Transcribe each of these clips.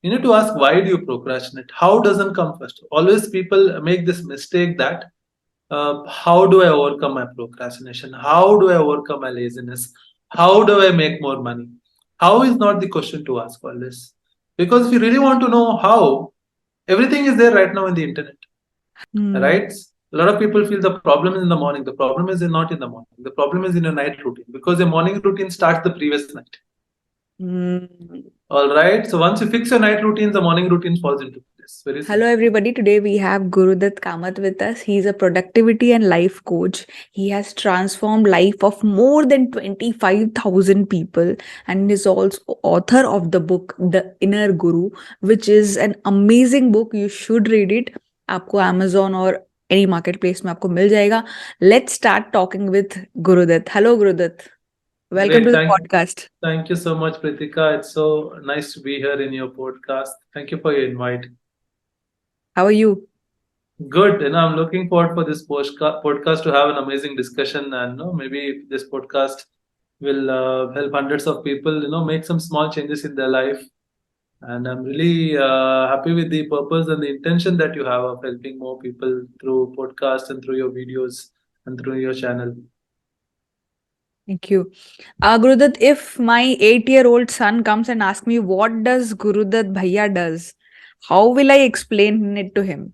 You need to ask, why do you procrastinate? How doesn't come first? Always people make this mistake that how do I overcome my procrastination? How do I overcome my laziness? How do I make more money? How is not the question to ask always. Because if you really want to know how, everything is there right now in the internet, Hmm. right? A lot of people feel the problem is in the morning. The problem is not in the morning. The problem is in your night routine because your morning routine starts the previous night. Hmm. All right. So once you fix your night routine, the morning routine falls into place. Very Hello, simple. everybody. Today we have Gurudath Kamath with us. He's a productivity and life coach. He has transformed life of more than 25,000 people and is also author of the book The Inner Guru, which is an amazing book. You should read it. आपको Amazon और any marketplace में आपको मिल जाएगा. Let's start talking with Gurudath. Hello, Gurudath. Welcome Great. to the podcast. Thank you so much, Pritika. It's so nice to be here in your podcast. Thank you for your invite. How are you? Good. I'm looking forward for this podcast to have an amazing discussion, and maybe this podcast will help hundreds of people. Make some small changes in their life. And I'm really happy with the purpose and the intention that you have of helping more people through podcast and through your videos and through your channel. Thank you. Gurudat, if my 8-year-old son comes and asks me what does Gurudat Bhaiya does, how will I explain it to him?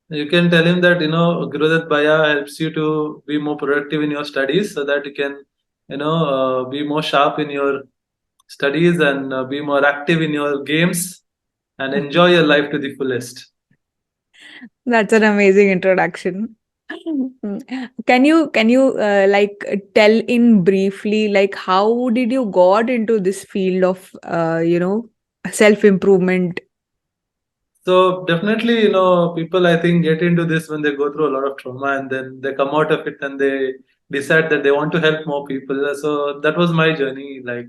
You can tell him that Gurudat Bhaiya helps you to be more productive in your studies, so that you can be more sharp in your studies and be more active in your games and enjoy your life to the fullest. That's an amazing introduction. Can you like tell in briefly like how did you got into this field of self improvement? So definitely, people I think get into this when they go through a lot of trauma and then they come out of it and they decide that they want to help more people. So that was my journey like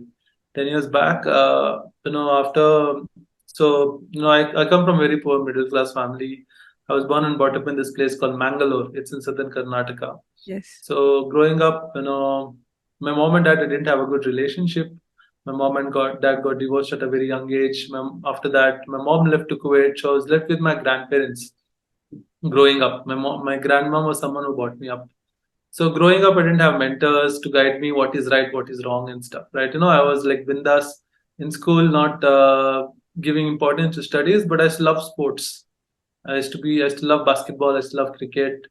10 years back. After, so, I come from a very poor middle class family. I was born and brought up in this place called Mangalore. It's in southern Karnataka. Yes. So growing up, my mom and dad didn't have a good relationship. My mom and dad got divorced at a very young age. After that, my mom left to Kuwait, so I was left with my grandparents. Growing up, my grandmom was someone who brought me up. So growing up, I didn't have mentors to guide me what is right, what is wrong, and stuff. Right? I was like bindas in school, not giving importance to studies, but I used to love sports. I used to love basketball. I used to love cricket.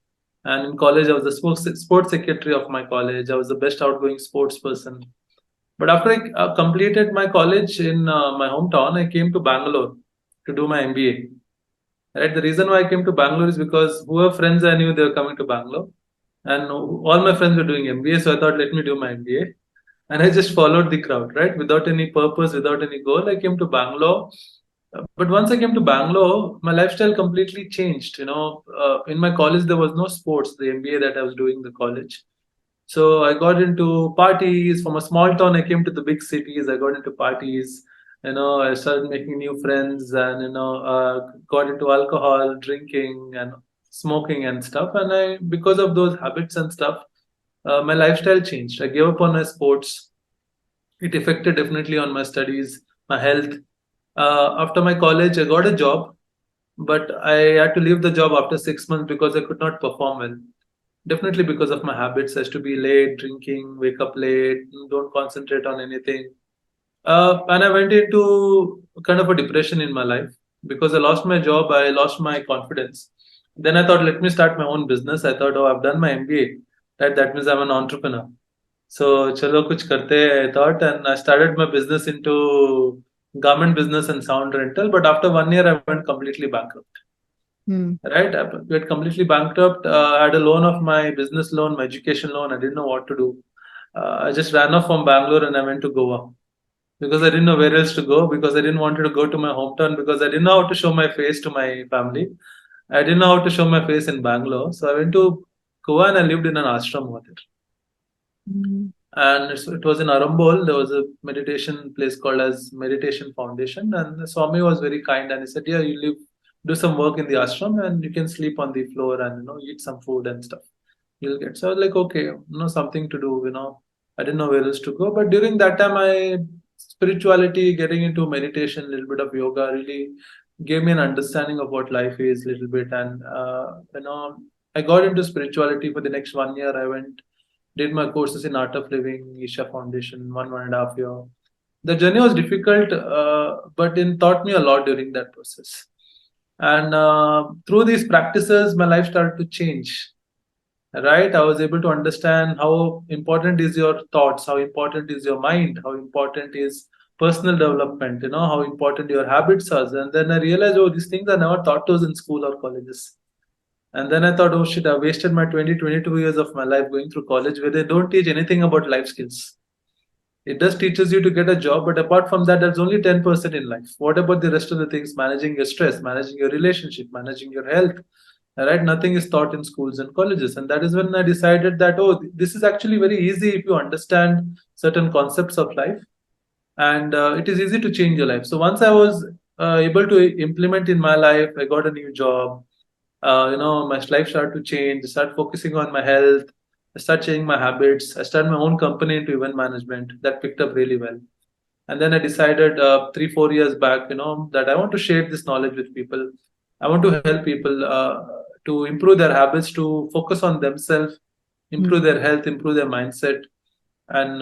And in college, I was the sports secretary of my college. I was the best outgoing sports person. But after I completed my college in my hometown, I came to Bangalore to do my MBA. Right. The reason why I came to Bangalore is because whoever friends I knew, they were coming to Bangalore, and all my friends were doing MBA. So I thought, let me do my MBA, and I just followed the crowd, right, without any purpose, without any goal. I came to Bangalore, but once I came to Bangalore, my lifestyle completely changed. In my college there was no sports. The MBA that I was doing, the college. So I got into parties. From a small town, I came to the big cities. I got into parties. I started making new friends, and got into alcohol, drinking, and smoking and stuff. And because of those habits and stuff, my lifestyle changed. I gave up on my sports. It affected definitely on my studies, my health. After my college, I got a job, but I had to leave the job after 6 months because I could not perform well. Definitely because of my habits, as to be late, drinking, wake up late, don't concentrate on anything. And I went into kind of a depression in my life because I lost my job, I lost my confidence. Then I thought, let me start my own business. I thought, oh, I've done my MBA. That means I'm an entrepreneur. So, chalo kuch karte hai, I thought, and I started my business into garment business and sound rental. But after 1 year, I went completely bankrupt. Hmm. Right? I went completely bankrupt. I had a loan of my business loan, my education loan. I didn't know what to do. I just ran off from Bangalore and I went to Goa because I didn't know where else to go, because I didn't want to go to my hometown, because I didn't know how to show my face to my family. I didn't know how to show my face in Bangalore. So I went to Goa and I lived in an ashram over there. Hmm. And it was in Arambol. There was a meditation place called as Meditation Foundation. And the Swami was very kind and he said, yeah, you live, do some work in the ashram and you can sleep on the floor and, eat some food and stuff. You'll get. So I was like, okay, something to do. I didn't know where else to go. But during that time, I spirituality, getting into meditation, a little bit of yoga really gave me an understanding of what life is a little bit. And, I got into spirituality for the next 1 year. I went, did my courses in Art of Living, Isha Foundation, 1.5 year. The journey was difficult, but it taught me a lot during that process. And through these practices, my life started to change. Right? I was able to understand how important is your thoughts, how important is your mind, how important is personal development, how important your habits are. And then I realized, oh, these things are never taught to us in school or colleges. And then I thought, oh shit, I wasted my 22 years of my life going through college where they don't teach anything about life skills. It does teaches you to get a job, but apart from that, that's only 10% in life. What about the rest of the things? Managing your stress, managing your relationship, managing your health. Right? Nothing is taught in schools and colleges. And that is when I decided that, oh, this is actually very easy if you understand certain concepts of life. And it is easy to change your life. So once I was able to implement in my life, I got a new job. My life started to change. I started focusing on my health. I started changing my habits. I started my own company into event management. That picked up really well. And then I decided 3 4 years back, that I want to share this knowledge with people. I want to help people to improve their habits, to focus on themselves, improve their health, improve their mindset. And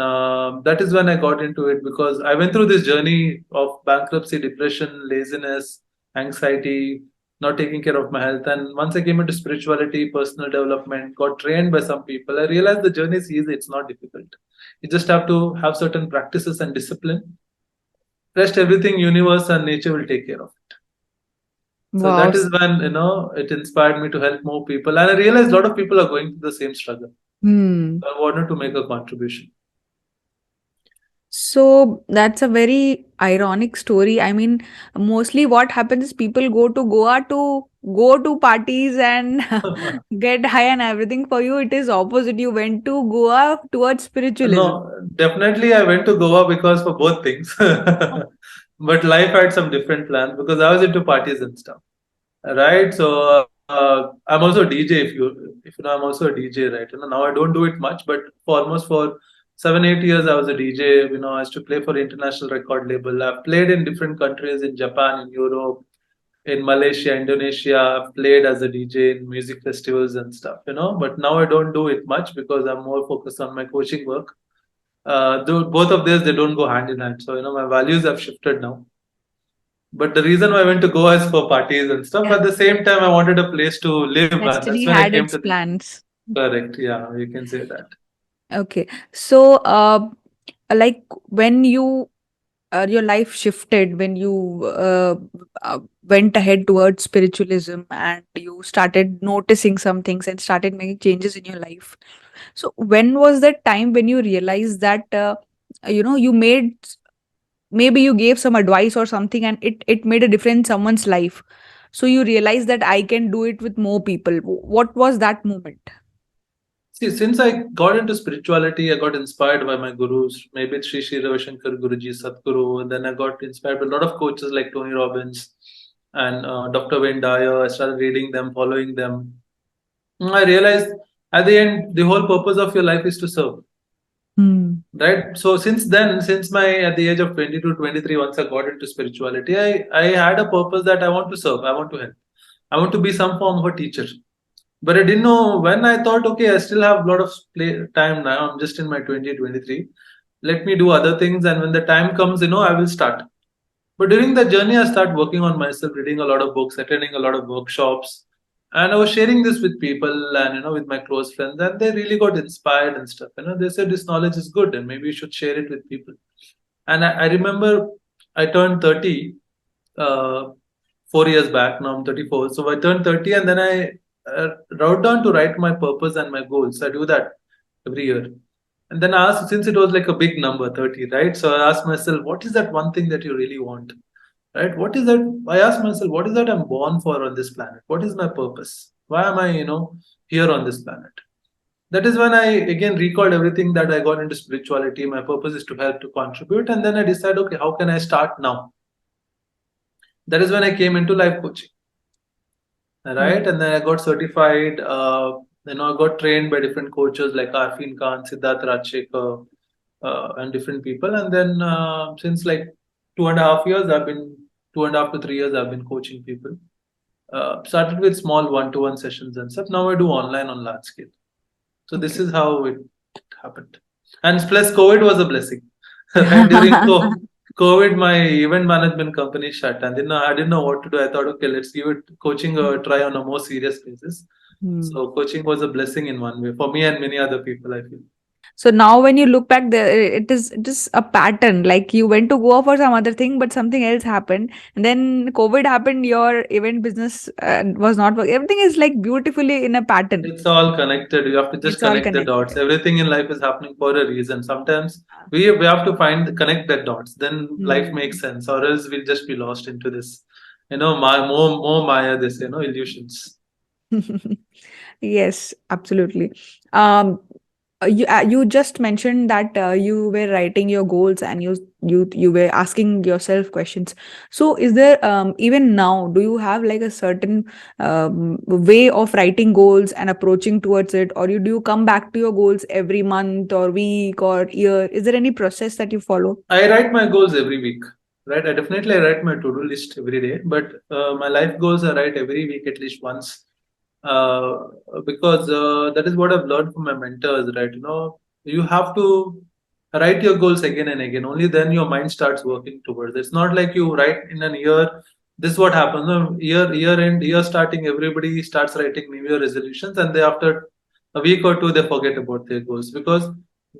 that is when I got into it, because I went through this journey of bankruptcy, depression, laziness, anxiety, not taking care of my health. And once I came into spirituality, personal development, got trained by some people, I realized the journey is easy. It's not difficult. You just have to have certain practices and discipline. Rest everything, universe and nature will take care of it. So Wow. that is when, it inspired me to help more people. And I realized a lot of people are going through the same struggle. Hmm. I wanted to make a contribution. So that's a very ironic story. I mean, mostly what happens is people go to Goa to go to parties and get high and everything. For you, it is opposite. You went to Goa towards spiritualism. No, definitely I went to Goa because for both things. But life had some different plans because I was into parties and stuff. Right. So I'm also a DJ. If you know, I'm also a DJ, right? Now I don't do it much, but for 7 8 years I was a DJ. I used to play for international record label. I've played in different countries, in Japan, in Europe, in Malaysia, Indonesia. I've played as a DJ in music festivals and stuff. But now I don't do it much because I'm more focused on my coaching work. Both of these, they don't go hand in hand. So my values have shifted now. But the reason why I went to Goa is for parties and stuff. At the same time, I wanted a place to live, and that's Destiny when I had came its to the plans. correct. Yeah, you can say that. Okay. So, like when your life shifted, when you went ahead towards spiritualism and you started noticing some things and started making changes in your life. So, when was that time when you realized that, you made, maybe you gave some advice or something and it made a difference in someone's life? So, you realized that I can do it with more people. What was that moment? See, since I got into spirituality, I got inspired by my gurus, maybe Sri Ravi Shankar Guruji, Sadhguru, and then I got inspired by a lot of coaches like Tony Robbins and Dr. Wayne Dyer. I started reading them, following them. I realized at the end, the whole purpose of your life is to serve. Hmm. Right. So since then, since my at the age of 22, 23, once I got into spirituality, I had a purpose that I want to serve, I want to help. I want to be some form of a teacher. But I didn't know when. I thought, okay, I still have a lot of time now. I'm just in my 20, 23. Let me do other things. And when the time comes, I will start. But during the journey, I started working on myself, reading a lot of books, attending a lot of workshops, and I was sharing this with people and with my close friends, and they really got inspired and stuff. They said this knowledge is good, and maybe you should share it with people. And I remember I turned 30 uh, 4 years back. Now I'm 34, so I turned 30, and then I wrote down to write my purpose and my goals. I do that every year. And then I asked, since it was like a big number, 30, right? So I asked myself, what is that one thing that you really want? Right? What is that? I asked myself, what is that I'm born for on this planet? What is my purpose? Why am I, here on this planet? That is when I again recalled everything that I got into spirituality. My purpose is to help, to contribute. And then I decided, okay, how can I start now? That is when I came into life coaching. Right. And then I got certified. I got trained by different coaches like Arfin Khan, Siddharth Rajshekar, and different people. And then since like 2.5 years, 2.5 to 3 years, I've been coaching people. Started with small one-to-one sessions and stuff. Now I do online on large scale. So this Okay. is how it happened. And plus, COVID was a blessing. Right during COVID, my event management company shut, and then I didn't know what to do. I thought, okay, let's give it coaching a try on a more serious basis. Hmm. So coaching was a blessing in one way for me and many other people, I feel. So now when you look back there, it is a pattern. Like you went to go for some other thing, but something else happened. And then COVID happened, your event business was not working. Everything is like beautifully in a pattern. It's all connected. You have to just It's all connect the dots. connected. Everything in life is happening for a reason. Sometimes we have to connect the dots. Then life makes Hmm. sense, or else we'll just be lost into this, more Maya, this, illusions. Yes, absolutely. Um, you just mentioned that you were writing your goals and you were asking yourself questions. So is there even now, do you have like a certain way of writing goals and approaching towards it, or do you come back to your goals every month or week or year? Is there any process that you follow? I write my goals every week, right? I definitely write my to-do list every day, but my life goals I write every week at least once, uh, because that is what I've learned from my mentors, right? You have to write your goals again and again. Only then your mind starts working towards it. It's not like you write in an year. This is what happens. No, year starting, everybody starts writing New Year resolutions, and they after a week or two they forget about their goals because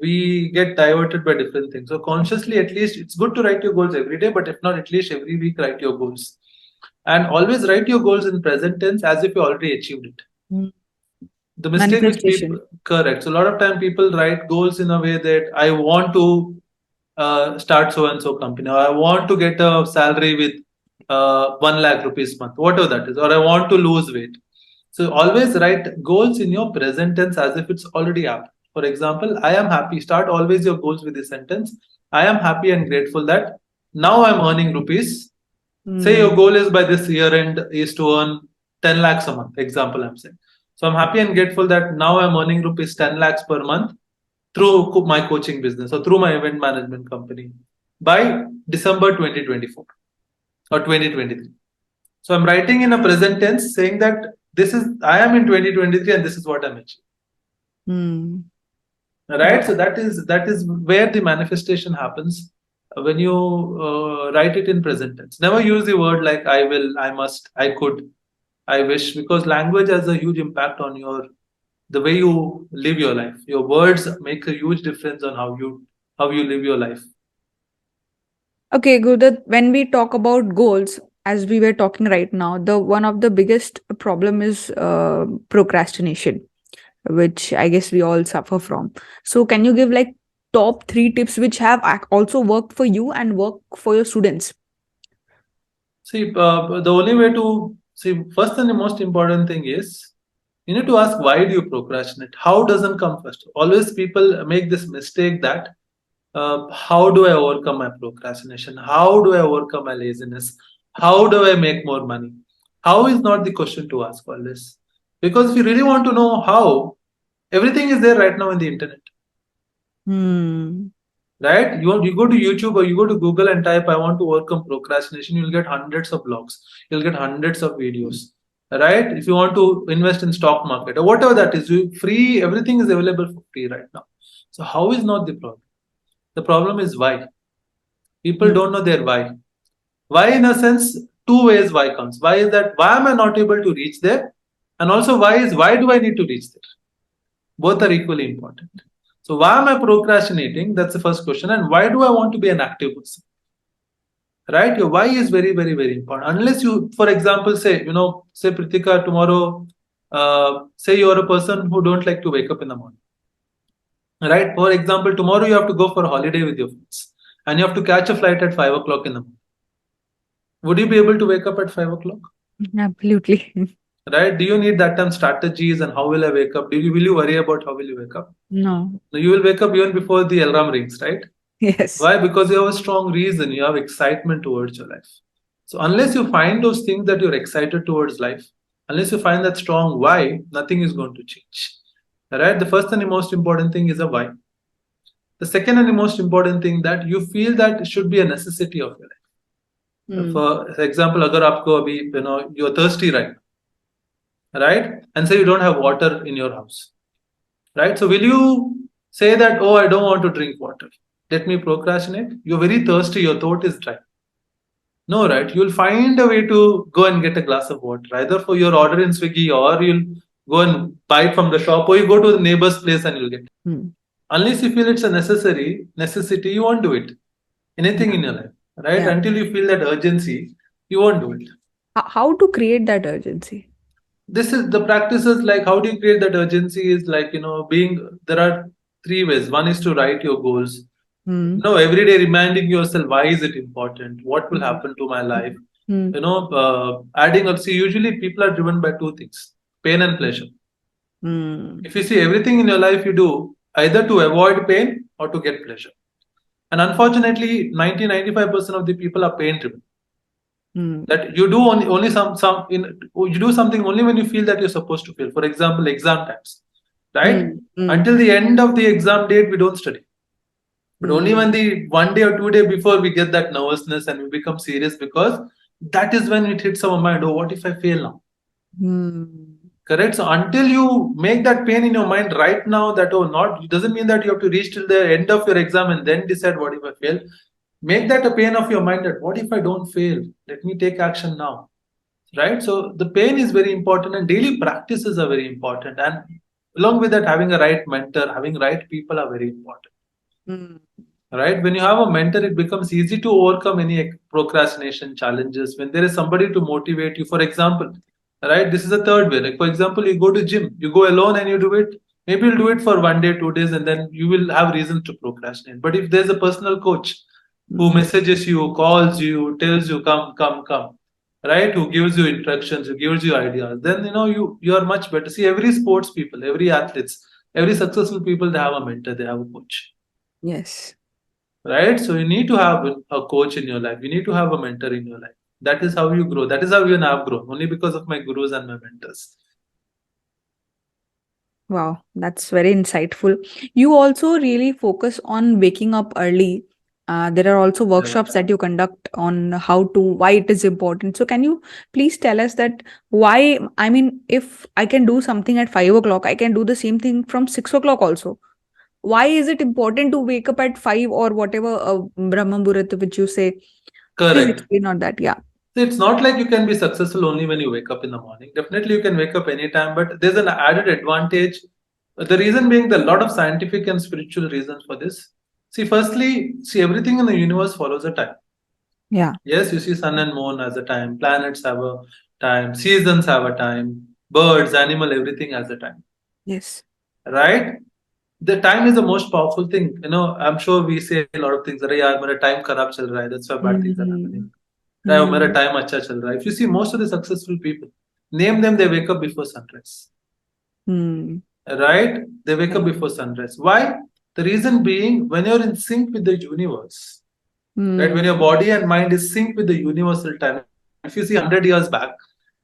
we get diverted by different things. So consciously, at least it's good to write your goals every day, but if not, at least every week write your goals. And always write your goals in present tense as if you already achieved it. Mm. The mistake which people Manifestation. correct. So a lot of time people write goals in a way that I want to start so and so company, or I want to get a salary with 1 lakh rupees month, whatever that is, or I want to lose weight. So always write goals in your present tense as if it's already happened. For example, I am happy. Start always your goals with this sentence. I am happy and grateful that now I'm earning rupees. Say your Mm. goal is by this year end is to earn 10 lakhs a month. Example, I'm saying. So I'm happy and grateful that now I'm earning rupees 10 lakhs per month through my coaching business or through my event management company by December 2024 or 2023. So I'm writing in a present tense saying that this is I am in 2023 and this is what I'm achieving. Mm. Right? So that is where the manifestation happens when you write it in present tense. Never use the word like I will, I must, I could, I wish, because language has a huge impact on the way you live your life. Your words make a huge difference on how you live your life. Okay, Gurudat, when we talk about goals, as we were talking right now, the one of the biggest problem is procrastination, which I guess we all suffer from. So, can you give like top three tips which have also worked for you and work for your students? See, the only way to see first and the most important thing is you need to ask why do you procrastinate? How doesn't come first? Always people make this mistake that how do I overcome my procrastination? How do I overcome my laziness? How do I make more money? How is not the question to ask always. Because if you really want to know how, everything is there right now in the internet. Hmm. Right? You go to YouTube or you go to Google and type, I want to overcome procrastination, you'll get hundreds of blogs, you'll get hundreds of videos. Right? If you want to invest in stock market or whatever that is, free, everything is available for free right now. So how is not the problem? The problem is why. People don't know their why. Why, in a sense, two ways why comes. Why is that why am I not able to reach there? And also why do I need to reach there? Both are equally important. So why am I procrastinating? That's the first question. And why do I want to be an active person? Right? Your why is very, very, very important. Unless you, for example, say Pritika, tomorrow, say you're a person who don't like to wake up in the morning. Right? For example, tomorrow you have to go for a holiday with your friends and you have to catch a flight at 5 o'clock in the morning. Would you be able to wake up at 5 o'clock? Absolutely. Right? Do you need that time strategies and how will I wake up? Will you worry about how will you wake up? No. No, you will wake up even before the alarm rings, right? Yes. Why? Because you have a strong reason, you have excitement towards your life. So unless you find those things that you're excited towards life, unless you find that strong why, nothing is going to change. Right? The first and the most important thing is a why. The second and the most important thing that you feel that it should be a necessity of your life. For example, agar aapko abhi, you're thirsty right? And say you don't have water in your house, right? So will you say that, oh, I don't want to drink water, let me procrastinate? You're very thirsty, your throat is dry. No, right? You'll find a way to go and get a glass of water, either for your order in Swiggy, or you'll go and buy it from the shop, or you go to the neighbor's place and you'll get it. Unless you feel it's a necessity, you won't do it. Anything in your life, right? Yeah. Until you feel that urgency, you won't do it. How to create that urgency? This is the practices, like how do you create that urgency is like, there are three ways. One is to write your goals. No, every day reminding yourself, why is it important? What will happen to my life? Adding up. See, usually people are driven by two things: pain and pleasure. If you see everything in your life, you do either to avoid pain or to get pleasure. And unfortunately, 95% of the people are pain driven. That you do only you do something only when you feel that you're supposed to feel. For example, exam times, right? Until the end of the exam date, we don't study. But only when the 1 day or 2 day before we get that nervousness and we become serious, because that is when it hits our mind. Oh, what if I fail now? Correct. So until you make that pain in your mind right now, that it doesn't mean that you have to reach till the end of your exam and then decide what if I fail. Make that a pain of your mind, that what if I don't fail? Let me take action now. Right. So the pain is very important, and daily practices are very important. And along with that, having a right mentor, having right people are very important. Right? When you have a mentor, it becomes easy to overcome any procrastination challenges. When there is somebody to motivate you, for example, right? This is the third way. Like, for example, you go to gym, you go alone and you do it. Maybe you'll do it for 1 day, 2 days, and then you will have reasons to procrastinate. But if there's a personal coach who messages you, calls you, tells you, come, right? Who gives you instructions, who gives you ideas, then you are much better. See, every sports people, every athletes, every successful people, they have a mentor, they have a coach. Yes. Right? So you need to have a coach in your life. You need to have a mentor in your life. That is how you grow. That is how you and I have grown, only because of my gurus and my mentors. Wow, that's very insightful. You also really focus on waking up early. There are also workshops that you conduct on why it is important. So can you please tell us that why, I mean, if I can do something at 5 o'clock, I can do the same thing from 6 o'clock also. Why is it important to wake up at 5 or whatever Brahma Muhurat which you say? Correct. Please explain on that. Yeah. It's not like you can be successful only when you wake up in the morning. Definitely you can wake up anytime, but there's an added advantage. The reason being, the lot of scientific and spiritual reasons for this. Firstly, everything in the universe follows a time. Yeah. Yes, you see sun and moon has a time, planets have a time, seasons have a time, birds, animal, everything has a time. Yes. Right? The time is the most powerful thing. I'm sure we say a lot of things. Yaar, mera time kharab chal raha hai. That's why bad things are happening. Mera time acha chal raha hai. If you see most of the successful people, name them, they wake up before sunrise. Right? They wake up before sunrise. Why? The reason being, when you're in sync with the universe, right? When your body and mind is sync with the universal time. If you see 100 years back,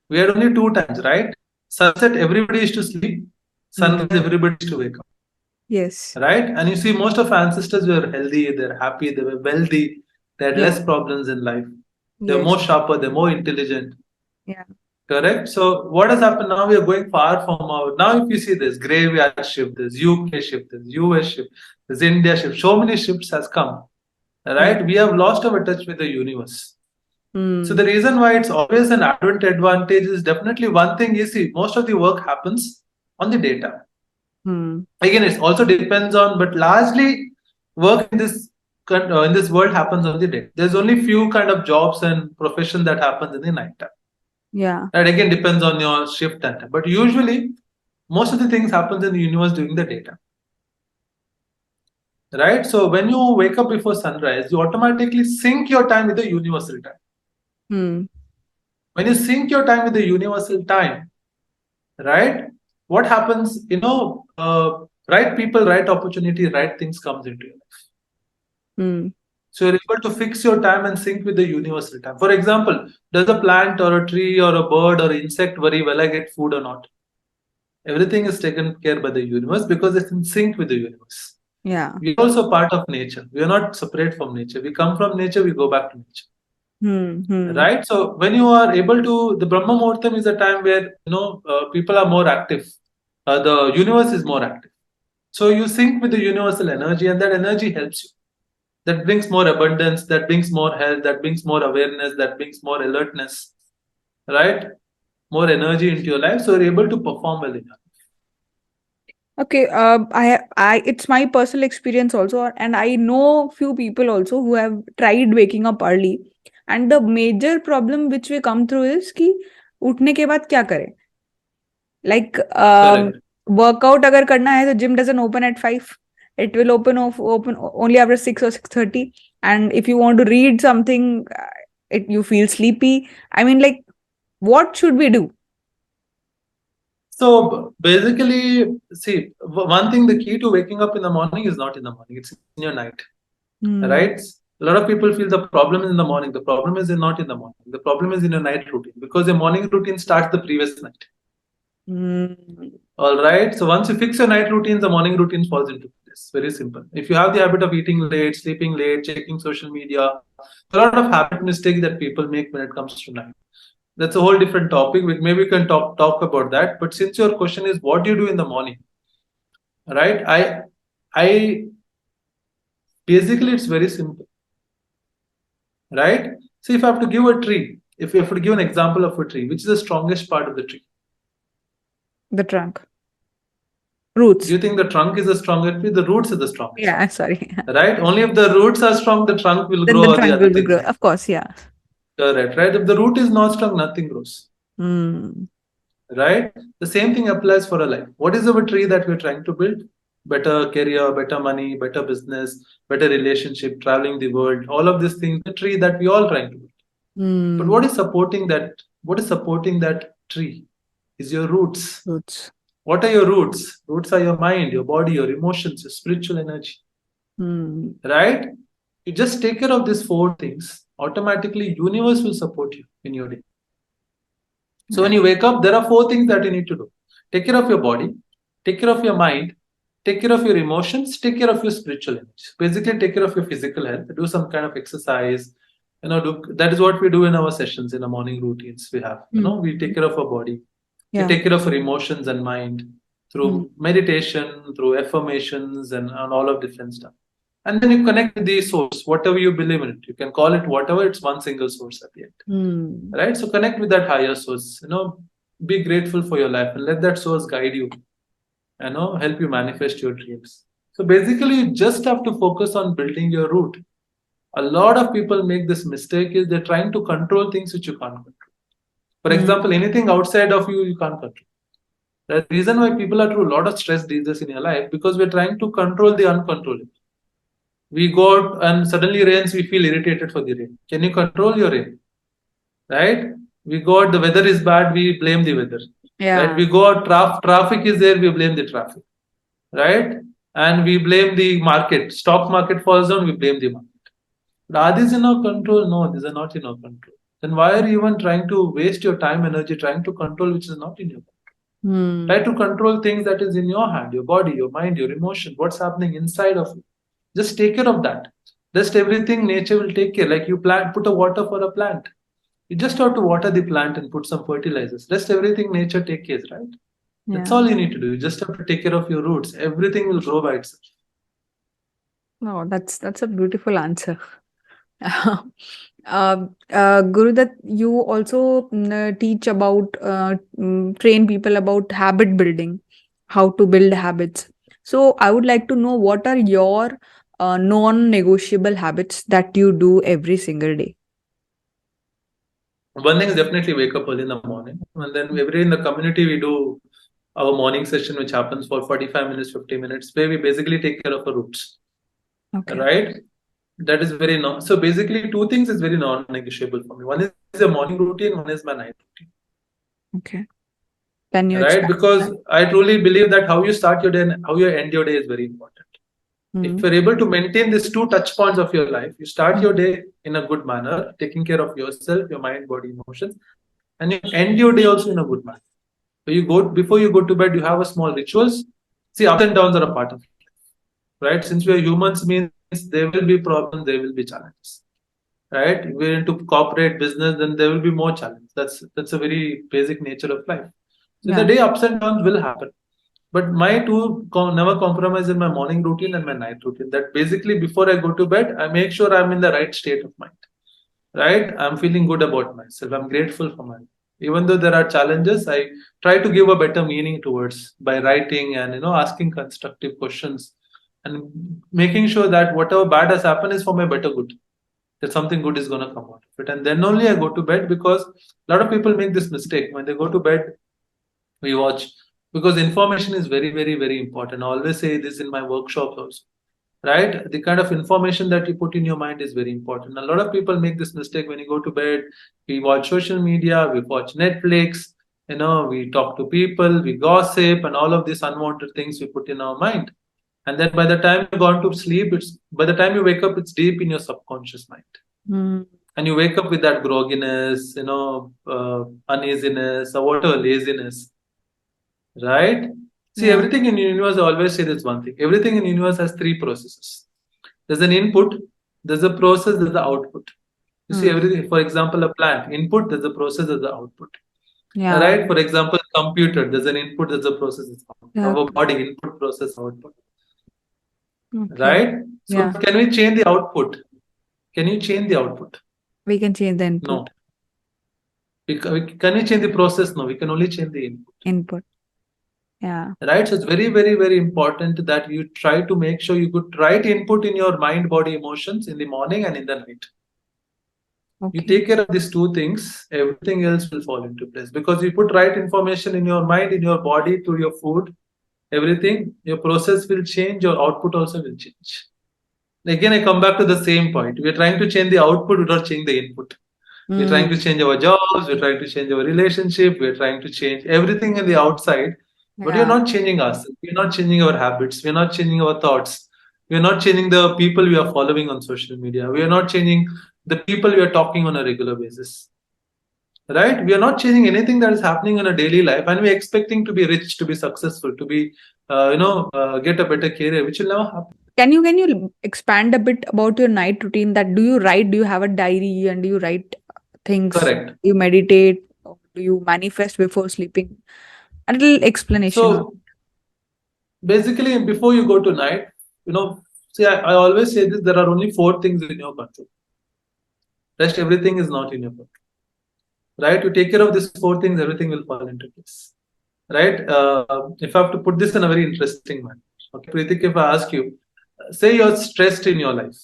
we had only two times, right? Sunset, everybody is to sleep. Sunrise, everybody is to wake up. Yes. Right? And you see, most of our ancestors were healthy, they're happy, they were wealthy, they had less problems in life. They're more sharper, they're more intelligent. Yeah. Correct? So what has happened now? We are going far from our. Now, if you see this graveyard shift, this UK shift, this US shift, this India shift, so many shifts has come. Right? Yeah. We have lost our touch with the universe. So the reason why it's always an advantage is definitely one thing. You see, most of the work happens on the daytime. Again, it also depends on, but largely work in this world happens on the day. There's only few kind of jobs and profession that happens in the night time. Yeah. That again depends on your shift and time. But usually, most of the things happens in the universe during the daytime. Right? So when you wake up before sunrise, you automatically sync your time with the universal time. When you sync your time with the universal time, right? What happens? Right people, right opportunity, right things comes into your life. So you're able to fix your time and sync with the universal time. For example, does a plant or a tree or a bird or insect worry, will I get food or not? Everything is taken care by the universe because it's in sync with the universe. Yeah. We are also part of nature. We are not separate from nature. We come from nature, we go back to nature. Right? So when you are able to, the Brahma Muhurtam is a time where, people are more active. The universe is more active. So you sync with the universal energy, and that energy helps you. That brings more abundance, that brings more health, that brings more awareness, that brings more alertness, right? More energy into your life. So you're able to perform well in your life. Okay, it's my personal experience also, and I know few people also who have tried waking up early, and the major problem which we come through is कि उठने के बाद क्या करें? Like Correct. workout अगर करना है तो gym doesn't open at 5. It will open only after 6 or 6:30. And if you want to read something, you feel sleepy. I mean, like, what should we do? So basically, see, one thing, the key to waking up in the morning is not in the morning, it's in your night. Right? A lot of people feel the problem is in the morning. The problem is not in the morning. The problem is in your night routine, because your morning routine starts the previous night. All right. So once you fix your night routine, the morning routine falls into place. Very simple. If you have the habit of eating late, sleeping late, checking social media, a lot of habit mistakes that people make when it comes to night. That's a whole different topic. Maybe we can talk about that. But since your question is what do you do in the morning, right? I basically, it's very simple, right? So if I have to give a tree, if you have to give an example of a tree, which is the strongest part of the tree? The trunk. Roots. Do you think the trunk is the strongest tree? The roots is the strongest. Yeah, sorry. Right? Only if the roots are strong, the trunk will Then grow, the or the trunk other will be things grow. will. Of course, yeah. Correct, right? If the root is not strong, nothing grows. Right? The same thing applies for a life. What is our tree that we're trying to build? Better career, better money, better business, better relationship, traveling the world, all of these things, the tree that we all trying to build. But what is supporting that? What is supporting that tree is your roots. Roots. What are your roots? Roots are your mind, your body, your emotions, your spiritual energy. Right? You just take care of these 4 things, automatically universe will support you in your day. So when you wake up, there are 4 things that you need to do. Take care of your body, take care of your mind, take care of your emotions, take care of your spiritual energy. Basically, take care of your physical health, do some kind of exercise. That is what we do in our sessions, in the morning routines we have. We take care of our body. We take care of our emotions and mind through meditation, through affirmations, and all of different stuff. And then you connect with the source, whatever you believe in it. You can call it whatever, it's one single source at the end. Right? So connect with that higher source. Be grateful for your life and let that source guide you, help you manifest your dreams. So basically, you just have to focus on building your root. A lot of people make this mistake is they're trying to control things which you can't control. For example, anything outside of you, you can't control. The reason why people are through a lot of stress these days in your life, because we're trying to control the uncontrollable. We go out and suddenly rains, we feel irritated for the rain. Can you control your rain? Right? We go out, the weather is bad, we blame the weather. Yeah. Right? We go out, traffic is there, we blame the traffic. Right? And we blame the market. Stock market falls down, we blame the market. But are these in our control? No, these are not in our control. Then why are you even trying to waste your time, energy, trying to control which is not in your control? Try to control things that is in your hand, your body, your mind, your emotion, what's happening inside of you. Just take care of that. Just everything nature will take care. Like you put a water for a plant. You just have to water the plant and put some fertilizers. Rest everything nature take care, right? That's all you need to do. You just have to take care of your roots. Everything will grow by itself. No, that's a beautiful answer. Gurudath, you also teach about train people about habit building, how to build habits. So I would like to know what are your non-negotiable habits that you do every single day. One thing is definitely wake up early in the morning, and then every day in the community we do our morning session, which happens for 45 minutes, 50 minutes, where we basically take care of our roots. Okay. Right? That is very so basically 2 things is very non-negotiable for me. One is a morning routine, one is my night routine. Okay. Then you right? Because I truly believe that how you start your day and how you end your day is very important. If you're able to maintain these 2 touch points of your life, you start your day in a good manner, taking care of yourself, your mind, body, emotions, and you end your day also in a good manner. So before you go to bed, you have a small rituals. See, ups and downs are a part of it. right? Since we are humans, means there will be problems, there will be challenges, right? If we're into corporate business, then there will be more challenge. That's a very basic nature of life. So in the Yeah. day, ups and downs will happen. But my two never compromise in my morning routine and my night routine. That basically before I go to bed, I make sure I'm in the right state of mind. Right? I'm feeling good about myself. I'm grateful for my life. Even though there are challenges, I try to give a better meaning towards by writing and asking constructive questions and making sure that whatever bad has happened is for my better good. That something good is gonna come out of it. And then only I go to bed, because a lot of people make this mistake. When they go to bed, we watch, because information is very, very, very important. I always say this in my workshops also, right? The kind of information that you put in your mind is very important. A lot of people make this mistake. When you go to bed, we watch social media, we watch Netflix, we talk to people, we gossip, and all of these unwanted things we put in our mind. And then by the time you've gone to sleep, it's by the time you wake up, it's deep in your subconscious mind. Mm. And you wake up with that grogginess, uneasiness, or whatever, laziness, right? See, Yeah. everything in universe, I always say this one thing. Everything in universe has three processes. There's an input, there's a process, there's the output. You see, Mm. everything, for example, a plant, input, there's a process, there's the output. Yeah. Right? For example, computer, there's an input, there's a process, there's output. Yeah. Our body, input, process, output. Okay. Right? So Yeah. can we change the output? Can you change the output? We can change the No. input. Can we change the process? No, we can only change the input. Input. Yeah. Right? So it's very, very, very important that you try to make sure you put right input in your mind, body, emotions in the morning and in the night. You Okay. take care of these two things, everything else will fall into place. Because you put right information in your mind, in your body, through your food, everything, your process will change, your output also will change. Again, I come back to the same point. We're trying to change the output without changing the input. We're trying to Mm. change our jobs, we're trying to change our relationship, we're trying to change everything in the outside, but we're Yeah. not changing us. We're not changing our habits, we're not changing our thoughts, we're not changing the people we are following on social media, we are not changing the people we are talking on a regular basis. Right? We are not changing anything that is happening in a daily life, and we're expecting to be rich, to be successful, to be, get a better career, which will never happen. Can you expand a bit about your night routine? That do you write? Do you have a diary and do you write things? Correct. You meditate? Or do you manifest before sleeping? A little explanation on. So basically, before you go to night, see, I always say this: there are only four things in your control. Rest everything is not in your control. Right? You take care of these four things, everything will fall into place. Right? If I have to put this in a very interesting manner, okay, Pritik, if I ask you, say you're stressed in your life,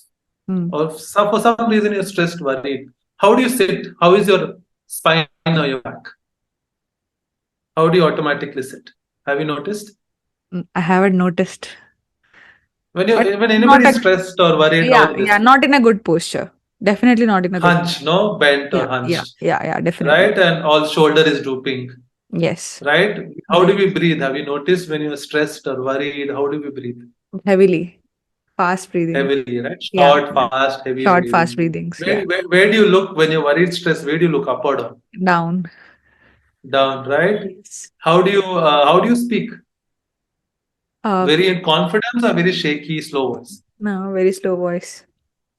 Mm. or for some reason you're stressed, worried. How do you sit? How is your spine or your back? How do you automatically sit? Have you noticed? I haven't noticed, but When not anybody a is stressed or worried, yeah, how they yeah, sit? not in a good posture. Definitely not in a good. Hunch, no, bent or Yeah, yeah, hunched, yeah, yeah, definitely. right? And all shoulder is drooping, Yes, right? How yes. do we breathe? Have you noticed when you're stressed or worried? How do we breathe? Heavily, fast breathing. Heavily, right? Yeah, Short, yeah. fast, heavy Short, fast breathing. breathings. Yeah, Where do you look when you're worried, stressed? Where do you look, up or down? down. Down, right? Yes. How do you speak? Uh, Very in confidence or very shaky, slow voice? no, very slow voice.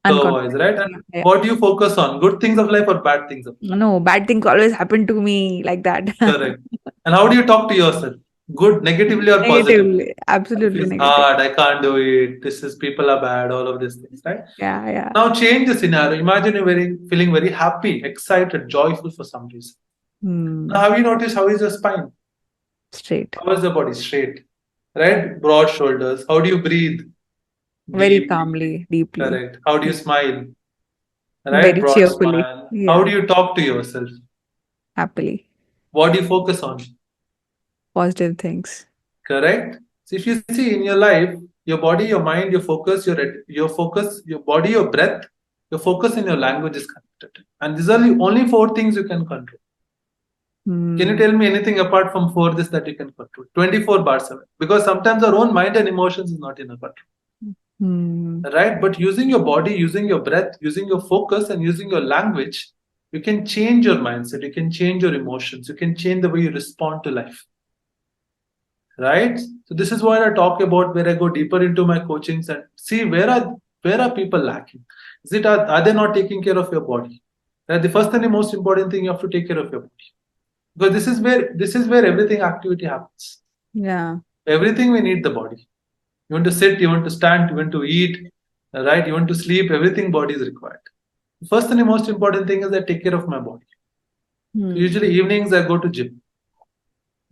Slow voice, Unconfident. right? And Yeah, yeah. what do you focus on? Good things of life or bad things of life? No, bad things always happen to me like that. Correct. And how do you talk to yourself? Good, negatively or positively? Negatively, Life absolutely is negative. hard, I can't do it. This is people are bad, all of these things, right? Yeah, yeah. Now change the scenario. Imagine you're feeling very happy, excited, joyful for some reason. Now Hmm. have you noticed how is your spine? Straight. How is the body? Straight. Right? Broad shoulders. How do you breathe? Very Deeply. calmly, deeply. Correct. How do you Yeah. smile? Right? Very Broad cheerfully. smile. How do Yeah, you talk to yourself? happily. What do you focus on? Positive things. Correct. So if you see in your life, your body, your mind, your body, your breath, your focus, and your language is connected. And these are the only four things you can control. Can you Hmm. tell me anything apart from four this that you can control? 24 bar 7. Because sometimes our own mind and emotions is not in our control. Hmm. Right? But using your body, using your breath, using your focus, and using your language, you can change your mindset, you can change your emotions, you can change the way you respond to life. right? So this is what I talk about, where I go deeper into my coachings and see where are people lacking. Is it are they not taking care of your body? The first and the most important thing, you have to take care of your body, because this is where everything activity happens. Yeah. Everything we need the body. You want to sit, you want to stand, you want to eat, right? You want to sleep. Everything body is required. First and the most important thing is I take care of my body. So Hmm. usually evenings I go to gym.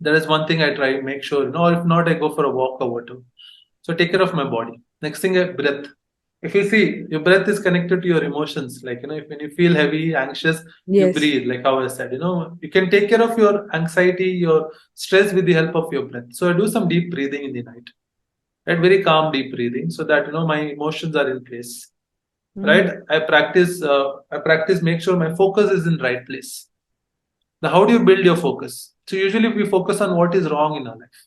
That is one thing I try make sure. Or if not, I go for a walk or whatever. So take care of my body. Next thing, breath. If you see, your breath is connected to your emotions. Like, if when you feel heavy, anxious, you Yes. breathe. Like how I said, you can take care of your anxiety, your stress with the help of your breath. So I do some deep breathing in the night. Right, very calm, deep breathing, so that my emotions are in place. Hmm. Right, I practice. Make sure my focus is in right place. Now, how do you build your focus? So usually we focus on what is wrong in our life,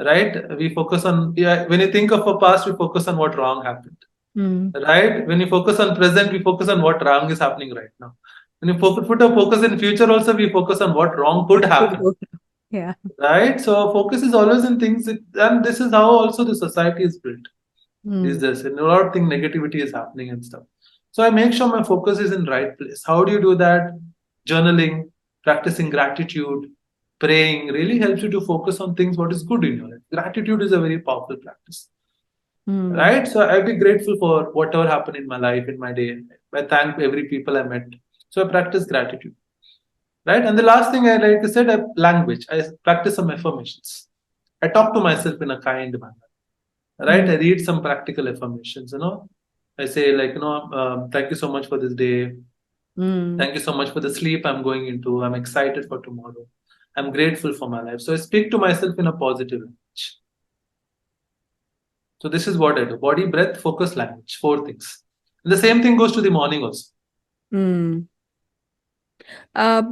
right? We focus on, yeah, when you think of a past, we focus on what wrong happened, Hmm. right? When you focus on present, we focus on what wrong is happening right now. When you put a focus in future, also we focus on what wrong could Good happen, work. Yeah. right? So focus is always in things, and this is how also the society is built. Is Hmm. this and a lot of thing negativity is happening and stuff. So I make sure my focus is in right place. How do you do that? Journaling, practicing gratitude, praying really helps you to focus on things what is good in your life. Gratitude is a very powerful practice, Hmm. right? So I'll be grateful for whatever happened in my life, in my day. I thank every people I met. So I practice gratitude, right? And the last thing, I like I said, language. I practice some affirmations. I talk to myself in a kind manner, right? Hmm. I read some practical affirmations. I say, like, thank you so much for this day. Hmm. Thank you so much for the sleep I'm going into. I'm excited for tomorrow. I'm grateful for my life. So I speak to myself in a positive language. So this is what I do: body, breath, focus, language. Four things. And the same thing goes to the morning also. Hmm. Uh,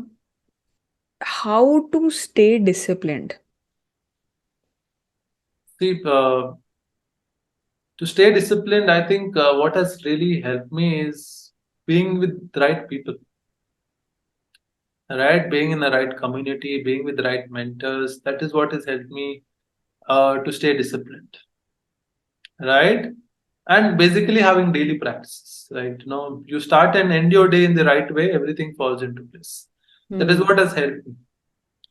how to stay disciplined? See, to stay disciplined, I think what has really helped me is being with the right people, right? Being in the right community, being with the right mentors. That is what has helped me to stay disciplined, right? And basically having daily practices, right? You start and end your day in the right way, everything falls into place. That is Hmm. what has helped me.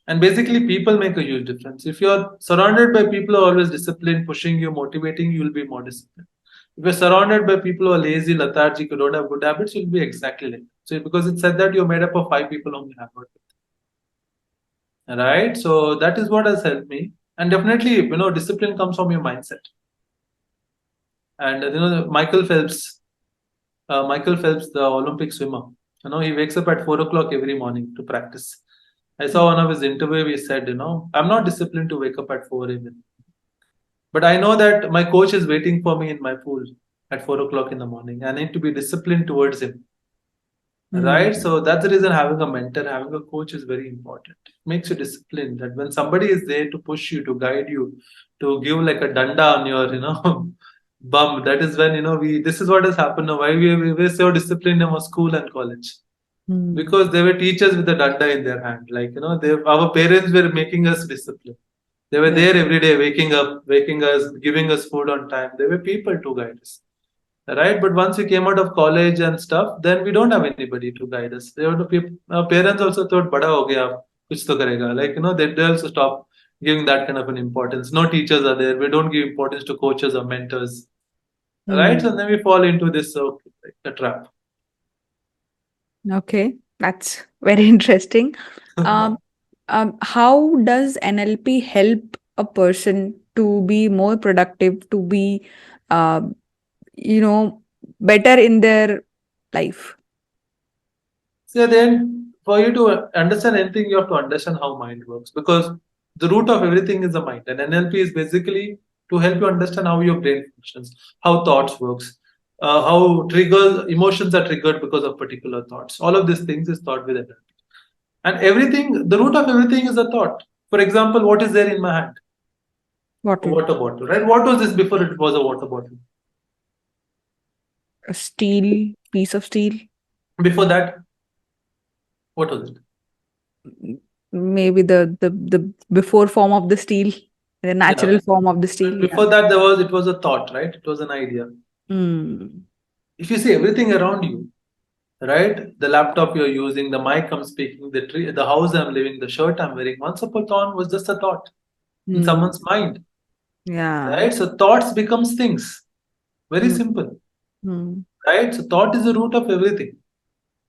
And basically, people make a huge difference. If you're surrounded by people who are always disciplined, pushing you, motivating you, will be more disciplined. If you're surrounded by people who are lazy, lethargic, who don't have good habits, you'll be exactly like that. So, because it said that you're made up of five people whom you have not with, right? So that is what has helped me. And definitely, discipline comes from your mindset. And Michael Phelps, the Olympic swimmer, he wakes up at 4 o'clock every morning to practice. I saw one of his interview. He said, I'm not disciplined to wake up at 4 a.m. But I know that my coach is waiting for me in my pool at 4 o'clock in the morning. I need to be disciplined towards him. Hmm. Right. So that's the reason having a mentor, having a coach is very important. It makes you disciplined, that when somebody is there to push you, to guide you, to give like a danda on your, bum, that is when, this is what has happened now. Why we were so disciplined in our school and college. Hmm. Because they were teachers with a danda in their hand. Like, our parents were making us disciplined. They were Yeah. there every day, waking up, waking us, giving us food on time. They were people to guide us, right? But once we came out of college and stuff, then we don't have anybody to guide us. They were the people, our parents also thought, "Bada ho gaya, kuch to karega." Like, they also stop giving that kind of an importance. No teachers are there. We don't give importance to coaches or mentors, right? Hmm. So then we fall into this like a trap. Okay, that's very interesting. Um, how does NLP help a person to be more productive, to be, uh, you know, better in their life? So then, for you to understand anything, you have to understand how mind works, because the root of everything is the mind. And NLP is basically to help you understand how your brain functions, how thoughts works, how triggers emotions are triggered because of particular thoughts. All of these things is thought with NLP. And everything, the root of everything is a thought. For example, what is there in my hand? A Bottle, water bottle, right? What was this before it was a water bottle? a steel, piece of steel, Before that, what was it? maybe the before form of the steel. The Yeah. natural form of the But steel. Yeah. before that, it was a thought, right? It was an idea. Mm. If you see everything around you, right? The laptop you're using, the mic I'm speaking, the tree, the house I'm living, the shirt I'm wearing, once upon a time was just a thought in Mm. someone's mind, Yeah. right? So thoughts becomes things. Very Mm. simple, Mm. right? So thought is the root of everything.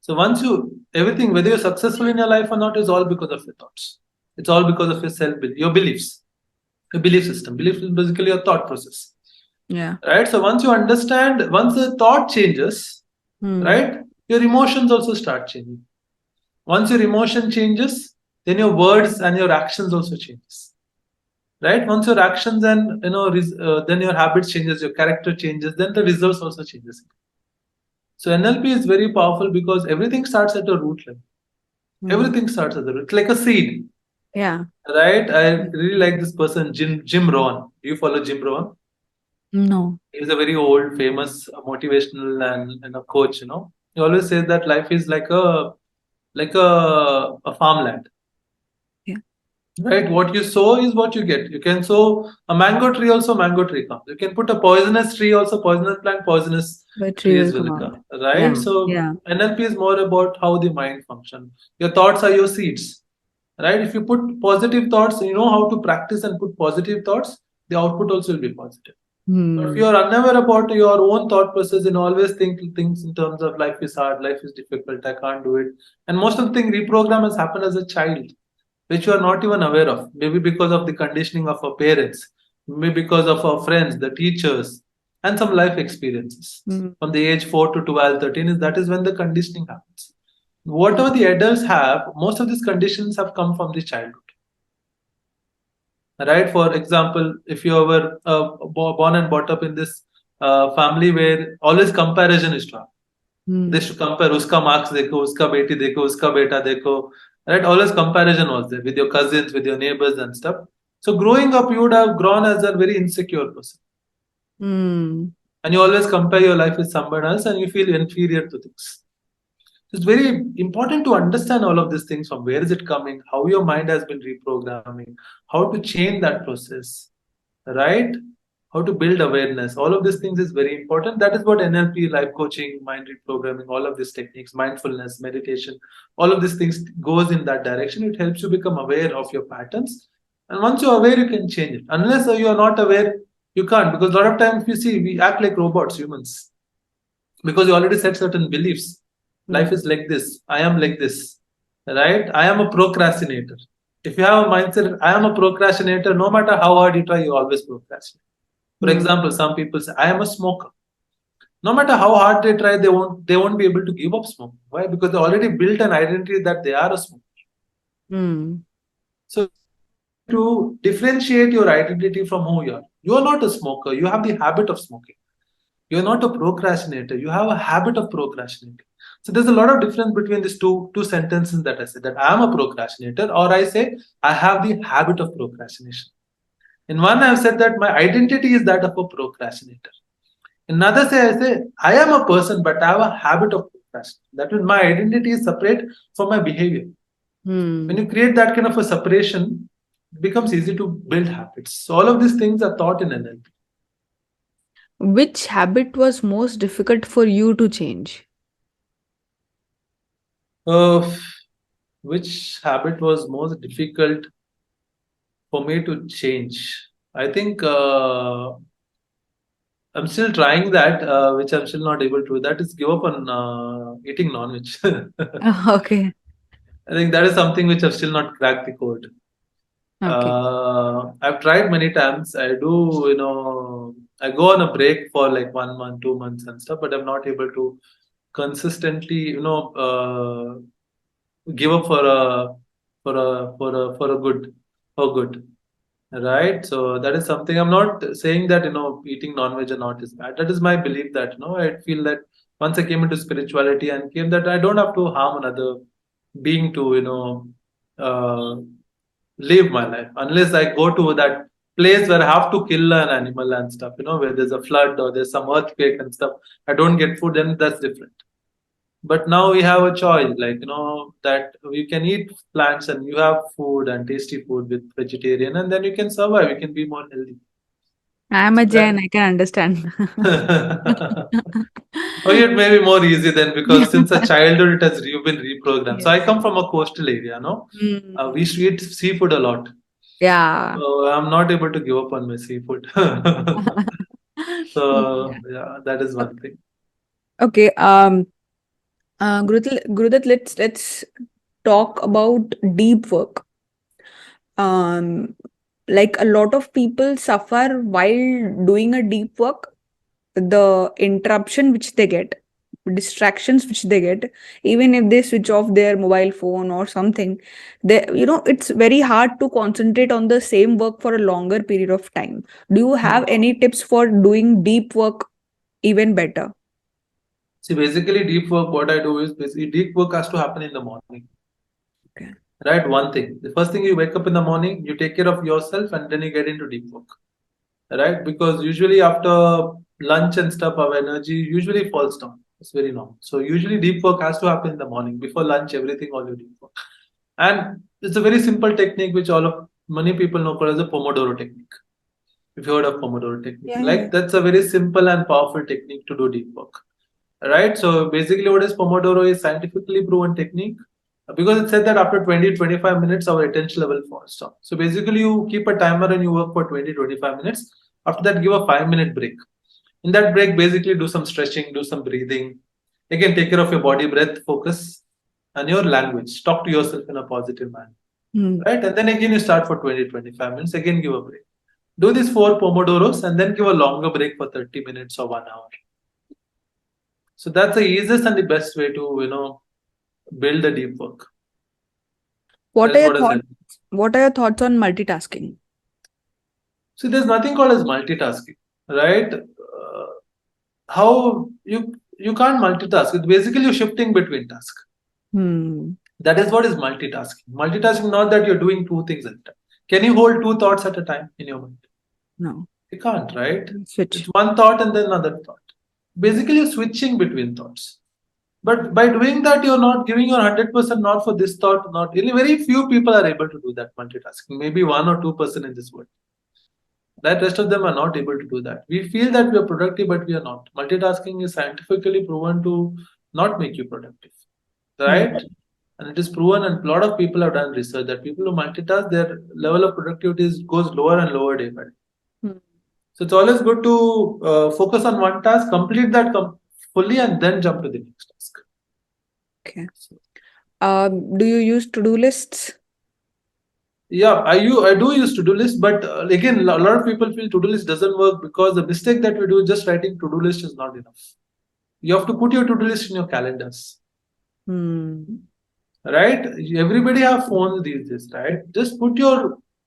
So once you everything, whether you're successful in your life or not, is all because of your thoughts. It's all because of your self belief, your beliefs, your belief system. Belief is basically your thought process, Yeah. right? So once you understand, once the thought changes, Mm. right, your emotions also start changing. Once your emotion changes, then your words and your actions also changes, right? Once your actions and then your habits changes, your character changes, then the results also changes. So NLP is very powerful because everything starts at a root level. Mm. Everything starts at the root. It's like a seed, Yeah. right? I really like this person, Jim Rohn. Do you follow Jim Rohn? No. He's a very old, famous motivational and a coach. He always says that life is like a farmland. Yeah. Right? What you sow is what you get. You can sow a mango tree, also mango tree comes. You can put a poisonous tree, also poisonous plant, poisonous But tree will trees come will out. come. Yeah. Right? So Yeah. NLP is more about how the mind functions. Your thoughts are your seeds. Right? If you put positive thoughts, you know how to practice and put positive thoughts, the output also will be positive. But if you Hmm. are unaware about your own thought process and always think things in terms of life is hard, life is difficult, I can't do it. And most of the thing reprogram has happened as a child, which you are not even aware of. Maybe because of the conditioning of our parents, maybe because of our friends, the teachers, and some life experiences. Mm. From the age 4 to 12, 13 that is when the conditioning happens. Whatever the adults have, most of these conditions have come from the childhood. Right? For example, if you were born and brought up in this family where always comparison is strong, they Mm. should compare uska marks dekho, uska beti dekho, uska beta dekho, right? Always comparison was there with your cousins, with your neighbors and stuff. So growing up, you would have grown as a very insecure person, Mm. and you always compare your life with someone else, and you feel inferior to things. It's very important to understand all of these things, from where is it coming, how your mind has been reprogramming, how to change that process, right? How to build awareness. All of these things is very important. That is what NLP, life coaching, mind reprogramming, all of these techniques, mindfulness, meditation, all of these things goes in that direction. It helps you become aware of your patterns. And once you're aware, you can change it. Unless you are not aware, you can't. Because a lot of times you see, we act like robots, humans, because you already set certain beliefs. Life Mm. is like this. I am like this, right? I am a procrastinator. If you have a mindset, I am a procrastinator, no matter how hard you try, you always procrastinate. For Mm. example, some people say, I am a smoker. No matter how hard they try, they won't be able to give up smoking. Why? Because they already built an identity that they are a smoker. Mm. So to differentiate your identity from who you are. You are not a smoker. You have the habit of smoking. You're not a procrastinator. You have a habit of procrastinating. So there's a lot of difference between these two sentences that I said, that I am a procrastinator, or I say I have the habit of procrastination. In one, I've said that my identity is that of a procrastinator. In another, I say I am a person, but I have a habit of procrastinating. That means my identity is separate from my behavior. When Mm. you create that kind of a separation, it becomes easy to build habits. So all of these things are taught in NLP. Which habit was most difficult for you to change? Uh, which habit was most difficult for me to change? I think I'm still trying that, which I'm still not able to. That is give up on eating non-veg. Okay. I think that is something which I've still not cracked the code. Okay. I've tried many times. I go on a break for like 1 month, 2 months and stuff, but I'm not able to consistently, give up for a good, right? So that is something. I'm not saying that eating non-veg or not is bad. That is my belief that I feel that once I came into spirituality and came that I don't have to harm another being to uh, live my life unless I go to that place where I have to kill an animal and stuff, where there's a flood or there's some earthquake and stuff. I don't get food, then that's different. But now we have a choice, like, that you can eat plants and you have food and tasty food with vegetarian, and then you can survive, you can be more healthy. I'm a So Jain, I can understand. oh, it may be more easy then, because since a childhood it has been reprogrammed. So I Yes. come from a coastal area, no? We Mm. eat seafood a lot. Yeah. So I'm not able to give up on my seafood. So Yeah. yeah, that is one thing. Okay. Gurudat, let's talk about deep work. Um, like a lot of people suffer while doing a deep work, the interruption which they get, distractions which they get, even if they switch off their mobile phone or something, it's very hard to concentrate on the same work for a longer period of time. Do you have any tips for doing deep work even better? See, basically, deep work, what I do is basically deep work has to happen in the morning. Okay. Right? One thing. The first thing, you wake up in the morning, you take care of yourself, and then you get into deep work. Right? Because usually after lunch and stuff, our energy usually falls down. It's very normal. So usually deep work has to happen in the morning. Before lunch, everything all you deep work. And it's a very simple technique which all of many people know called as the Pomodoro technique. If you heard of Pomodoro technique, Yeah, yeah. like that's a very simple and powerful technique to do deep work. Right? So basically, what is Pomodoro is scientifically proven technique, because it said that after 20 25 minutes our attention level falls down. So basically, you keep a timer and you work for 20 25 minutes. After that, give a 5-minute break. In that break, basically do some stretching, do some breathing. Again, take care of your body, breath, focus, and your language. Talk to yourself in a positive manner. Hmm. Right? And then again, you start for 20 25 minutes. Again, give a break. Do these 4 Pomodoros and then give a longer break for 30 minutes or 1 hour. So that's the easiest and the best way to, build the deep work. That What are is your what has thoughts? helped. What are your thoughts on multitasking? See, there's nothing called as multitasking, right? How you can't multitask. It's basically you're shifting between tasks. Hmm. That is what is multitasking. Multitasking, not that you're doing two things at a time. Can you hold two thoughts at a time in your mind? No. You can't, right? It's Switch. one thought and then another thought. Basically, you're switching between thoughts. But by doing that, you're not giving your 100% not for this thought, not really. Very few people are able to do that multitasking. Maybe 1 or 2% in this world. That rest of them are not able to do that. We feel that we are productive, but we are not. Multitasking is scientifically proven to not make you productive, Hmm. right? And it is proven, and a lot of people have done research that people who multitask, their level of productivity goes lower and lower day by day. Hmm. So it's always good to focus on one task, complete that fully, and then jump to the next task. Okay. So, Do you use to-do lists? yeah, I do use to do list, but again, a lot of people feel to do list doesn't work because the mistake that we do, just writing to do list is not enough. You have to put your to do list in your calendars, Hmm. right? Everybody have phones these days, right? Just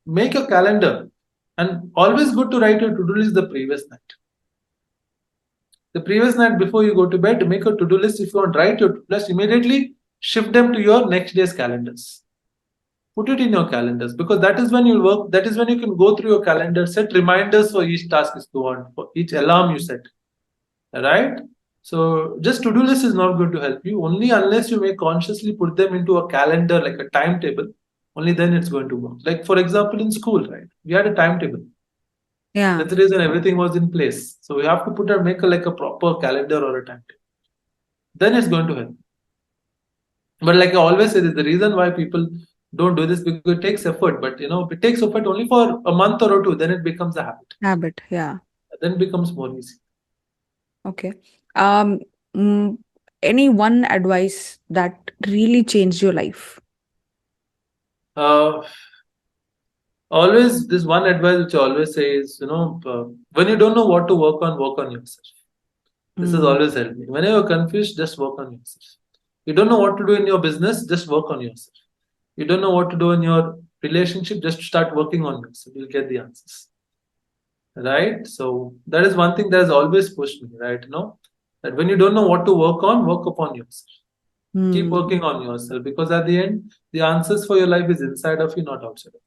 make a calendar, and always good to write your to do list the previous night. The previous night before you go to bed, make a to do list. If you want to write your to do list, immediately shift them to your next day's calendars. Put it in your calendars, because that is when you'll work. That is when you can go through your calendar, set reminders for each task you want, for each alarm you set, right? So just to-do list is not going to help you, only unless you may consciously put them into a calendar, like a timetable. Only then it's going to work. Like for example, in school, right, we had a timetable. Yeah. That's the reason everything was in place. So we have to make a like a proper calendar or a timetable, then it's going to help. But like I always say, this the reason why people don't do this, because it takes effort. But it takes effort only for a month or two, then it becomes a habit. Habit. Yeah. Then it becomes more easy. Okay. Um, mm, any one advice that really changed your life? Uh, Always this one advice which I always say is, when you don't know what to work on yourself. This has Mm. always helped me. Whenever you're confused, just work on yourself. You don't know what to do in your business, just work on yourself. You don't know what to do in your relationship, just start working on yourself. You'll get the answers. Right? So that is one thing that has always pushed me, right? That when you don't know what to work on, work upon yourself. Keep Mm. working on yourself, because at the end, the answers for your life is inside of you, not outside of you.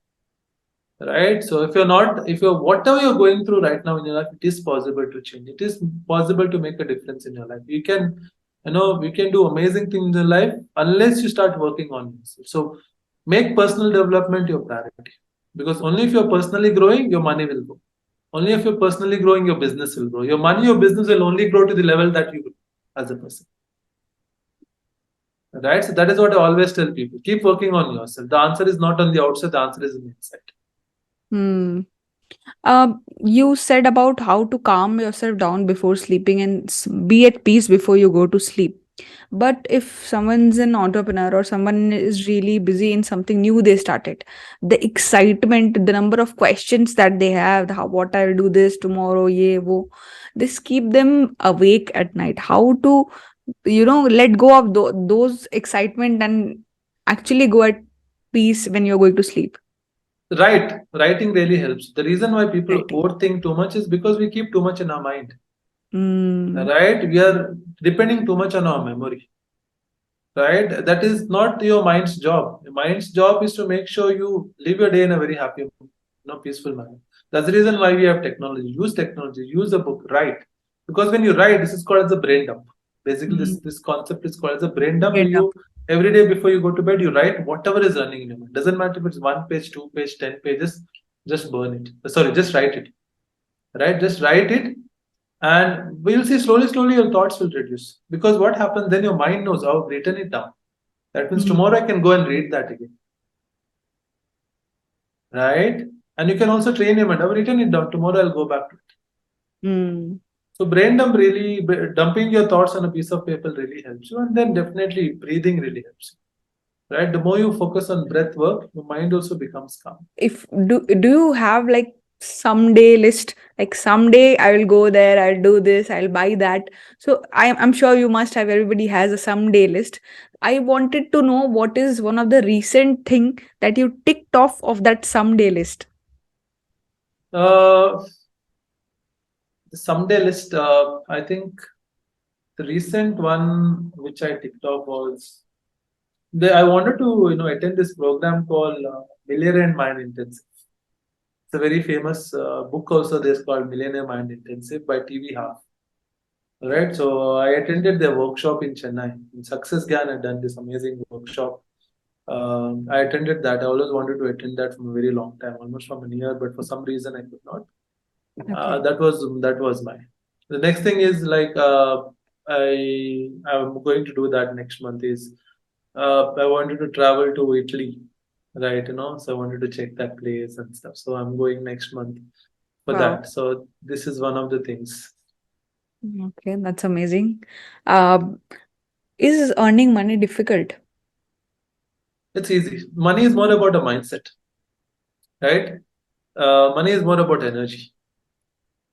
Right? So if you're whatever you're going through right now in your life, it is possible to change. It is possible to make a difference in your life. You can You can do amazing things in life unless you start working on yourself. So make personal development your priority, because only if you're personally growing, your money will grow. Only if you're personally growing, your business will grow. Your money, your business will only grow to the level that you grow as a person. Right? So that is what I always tell people. Keep working on yourself. The answer is not on the outside, the answer is in the inside. Hmm. You said about how to calm yourself down before sleeping and be at peace before you go to sleep. But if someone's an entrepreneur or someone is really busy in something new they started, the excitement, the number of questions that they have, how, what I'll do this tomorrow, ye, wo, this keep them awake at night. How to, let go of those excitement and actually go at peace when you're going to sleep. Writing really helps. The reason why people Writing. overthink too much is because we keep too much in our mind. Mm, Right? We are depending too much on our memory. Right? That is not your mind's job. Your mind's job is to make sure you live your day in a very happy, peaceful manner. That's the reason why we have technology. Use technology, use a book, write. Because when you write, this is called as a brain dump. Basically, mm, this concept is called as a brain dump, where brain dump. you every day before you go to bed, you write whatever is running in your mind. Doesn't matter if it's 1 page, 2 page, 10 pages, just burn it. Sorry, just write it. Right? Just write it, and we'll see slowly your thoughts will reduce. Because what happens then, your mind knows, oh, I've written it down. That means Mm, tomorrow I can go and read that again. Right? And you can also train your mind. I've written it down. Tomorrow I'll go back to it. mm, So brain dump really, dumping your thoughts on a piece of paper really helps you. And then definitely breathing really helps you. Right? The more you focus on breath work, your mind also becomes calm. if do you have like someday list, like someday I will go there, I'll do this, I'll buy that? So I'm sure you must have, everybody has a someday list. I wanted to know what is one of the recent thing that you ticked off of that someday list. Uh, the someday list, I think the recent one which I ticked off was, I wanted to attend this program called Millionaire Mind Intensive. It's a very famous book also. There's called Millionaire Mind Intensive by TV Half. Right. So I attended their workshop in Chennai. In Success Gan had done this amazing workshop. I attended that. I always wanted to attend that from a very long time, almost from a year, but for some reason I could not. Okay. That was my. The next thing is like I'm going to do that next month is I wanted to travel to Italy, right? So I wanted to check that place and stuff. So I'm going next month for Wow. that. So this is one of the things. Okay, that's amazing. uh, is earning money difficult? It's easy. Money is more about a mindset, right? Money is more about energy.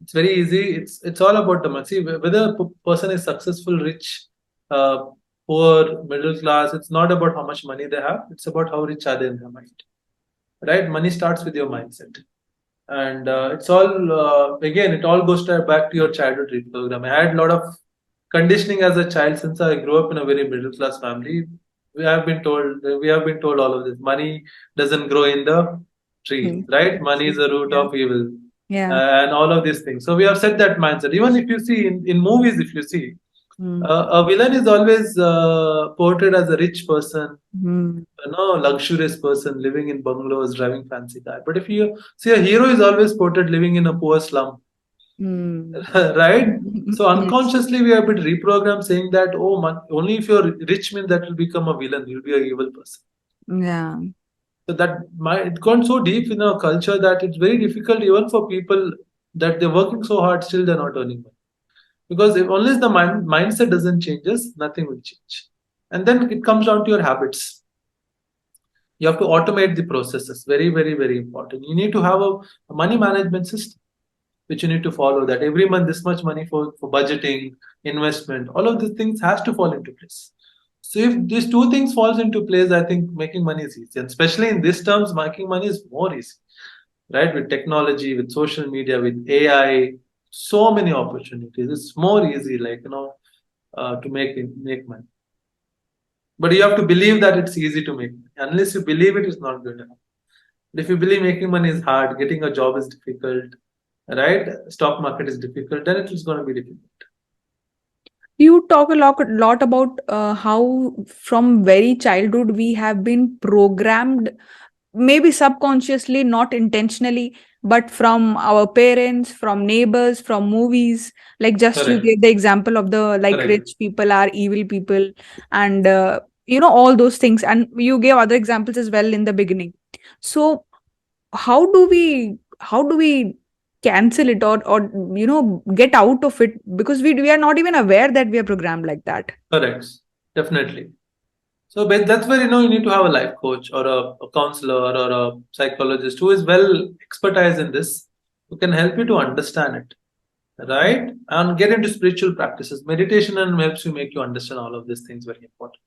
It's very easy. It's all about the money. See, whether a person is successful, rich, uh, poor, middle class, it's not about how much money they have. It's about how rich are they in their mind, right? Money starts with your mindset, and it's all again. It all goes back to your childhood reprogram. I had a lot of conditioning as a child since I grew up in a very middle class family. We have been told all of this. Money doesn't grow in the tree, Hmm. right? Money is the root Yeah. of evil, Yeah. and all of these things. So we have set that mindset. Even if you see in movies, if you see, Hmm. a villain is always portrayed as a rich person, Hmm. luxurious person living in bungalows, driving fancy car. But if you see, a hero is always portrayed living in a poor slum, Hmm. right? So Yes. unconsciously we have been reprogrammed saying that, oh, only if you're rich means that will become a villain, you'll be a evil person. Yeah. So it's gone so deep in our culture that it's very difficult even for people that they're working so hard, still they're not earning money. Because if unless the mindset doesn't changes, nothing will change. And then it comes down to your habits. You have to automate the processes. Very, very, very important. You need to have a money management system which you need to follow, that every month this much money for budgeting, investment, all of these things has to fall into place. So if these two things falls into place, I think making money is easy. And especially in these terms, making money is more easy, right? With technology, with social media, with AI, so many opportunities. It's more easy, like to make money. But you have to believe that it's easy to make money. Unless you believe it, it's not good enough. If you believe making money is hard, getting a job is difficult, right? Stock market is difficult, then it is going to be difficult. You talk a lot about how from very childhood we have been programmed, maybe subconsciously, not intentionally, but from our parents, from neighbors, from movies. Like just you Correct. gave the example of the like Correct. rich people are evil people, and all those things, and you gave other examples as well in the beginning. So how do we cancel it, or get out of it, because we are not even aware that we are programmed like that. Correct. Definitely. So that's where you need to have a life coach or a counselor or a psychologist who is well expertise in this, who can help you to understand it, right? And get into spiritual practices. Meditation and helps you make you understand all of these things very important.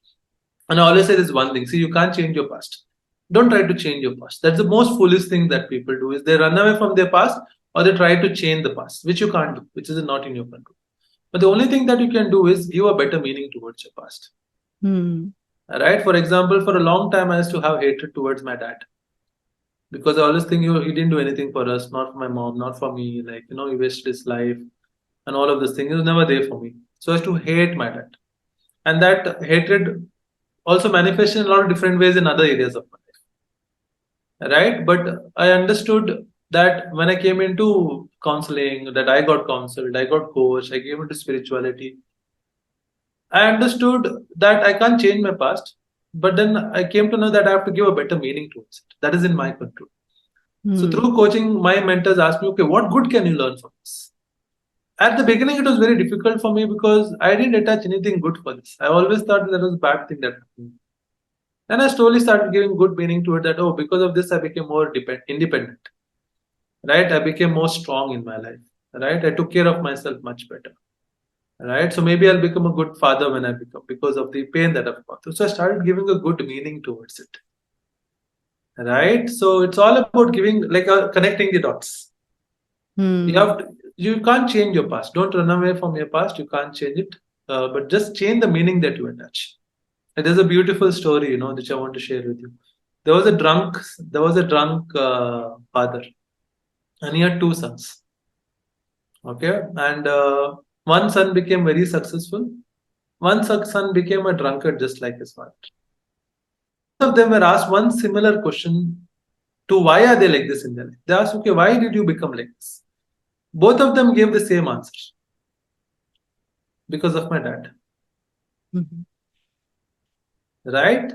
And I always say this one thing: see, you can't change your past. Don't try to change your past. That's the most foolish thing that people do is they run away from their past or they try to change the past, which you can't do, which is not in your control. But the only thing that you can do is give a better meaning towards your past. Hmm. Right? For example, for a long time, I used to have hatred towards my dad because I always think he didn't do anything for us, not for my mom, not for me. Like, he wasted his life and all of this thing. He was never there for me. So I used to hate my dad. And that hatred also manifested in a lot of different ways in other areas of my life. Right? But I understood that when I came into counseling, that I got counseled, I got coached, I came into spirituality. I understood that I can't change my past, but then I came to know that I have to give a better meaning towards it. That is in my control. So Hmm. through coaching, my mentors asked me, okay, what good can you learn from this? At the beginning, it was very difficult for me because I didn't attach anything good for this. I always thought that was a bad thing that happened. Then I slowly started giving good meaning to it that, oh, because of this, I became more independent, right? I became more strong in my life, right? I took care of myself much better, right? So maybe I'll become a good father when I become because of the pain that I've gone through. So I started giving a good meaning towards it, right? So it's all about giving, like, connecting the dots. You Hmm. have to, you can't change your past. Don't run away from your past. You can't change it, but just change the meaning that you attach. And there's a beautiful story, which I want to share with you. There was a drunk, there was a drunk father, and he had two sons. Okay, and one son became very successful. One son became a drunkard, just like his father. And both of them were asked one similar question to why are they like this in their life. They asked, okay, why did you become like this? Both of them gave the same answer: because of my dad. Mhm. Right?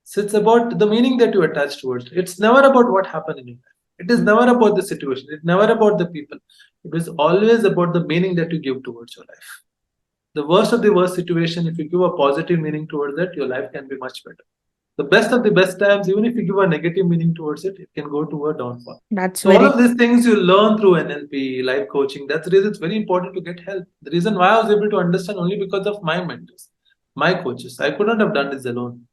So it's about the meaning that you attach towards it. It's never about what happened in your life. It is never about the situation. It's never about the people. It is always about the meaning that you give towards your life. The worst of the worst situation, if you give a positive meaning towards it, your life can be much better. The best of the best times, even if you give a negative meaning towards it, it can go to a downfall. That's So all very of these things you learn through NLP, life coaching. That's the reason it's very important to get help. The reason why I was able to understand only because of my mentors, my coaches. I couldn't have done this alone.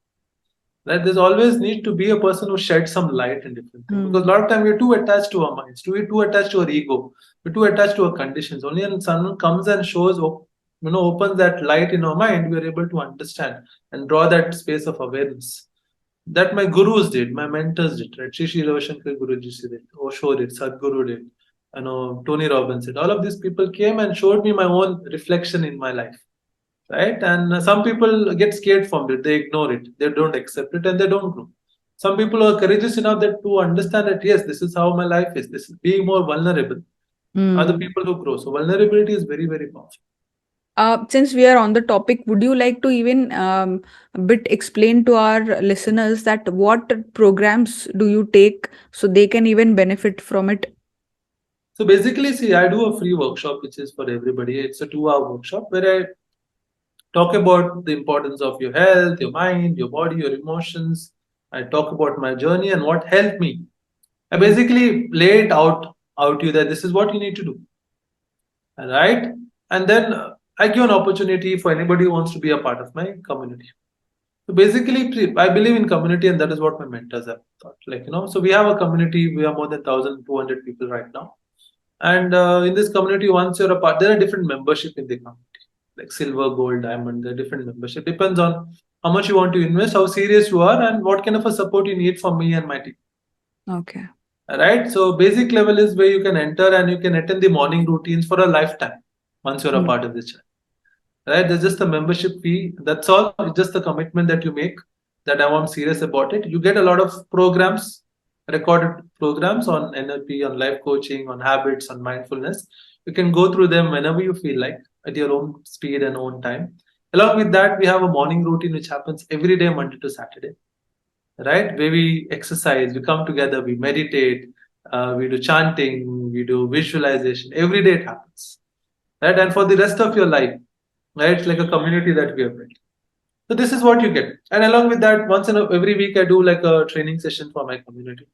Right? There's always need to be a person who sheds some light in different things. Because a Hmm. lot of time we're too attached to our minds, too attached to our ego, we're too attached to our conditions. Only when someone comes and shows, opens that light in our mind, we're able to understand and draw that space of awareness. That my gurus did, my mentors did, right? Shri Ravashankar Guruji did, Osho did, Sadhguru did, Tony Robbins did. All of these people came and showed me my own reflection in my life, right? And some people get scared from it, they ignore it, they don't accept it, and they don't grow. Some people are courageous enough that to understand that yes, this is how my life is. This is being more vulnerable. Are the Hmm. people who grow. So vulnerability is very, very powerful. Since we are on the topic, would you like to even a bit explain to our listeners that what programs do you take so they can even benefit from it? So basically, see, I do a free workshop which is for everybody. It's a 2 hour workshop where I talk about the importance of your health, your mind, your body, your emotions. I talk about my journey and what helped me. I Hmm. basically lay it out to you that this is what you need to do, right? And then I give an opportunity for anybody who wants to be a part of my community. So basically, I believe in community, and that is what my mentors have thought. Like, so we have a community. We are more than 1,200 people right now, and in this community, once you're a part, there are different membership in the community, like silver, gold, diamond. There are different membership. Depends on how much you want to invest, how serious you are, and what kind of a support you need from me and my team. Okay. Right? So basic level is where you can enter and you can attend the morning routines for a lifetime once you're a Hmm. part of this channel. right? There's just a membership fee. That's all. It's just the commitment that you make that I'm serious about it. You get a lot of programs, recorded programs on NLP, on life coaching, on habits, on mindfulness. You can go through them whenever you feel like at your own speed and own time. Along with that, we have a morning routine which happens every day, Monday to Saturday, right? Where we exercise, we come together, we meditate, we do chanting, we do visualization. Every day it happens, right? And for the rest of your life, right? It's like a community that we have built. So this is what you get. And along with that, every week I do like a training session for my community.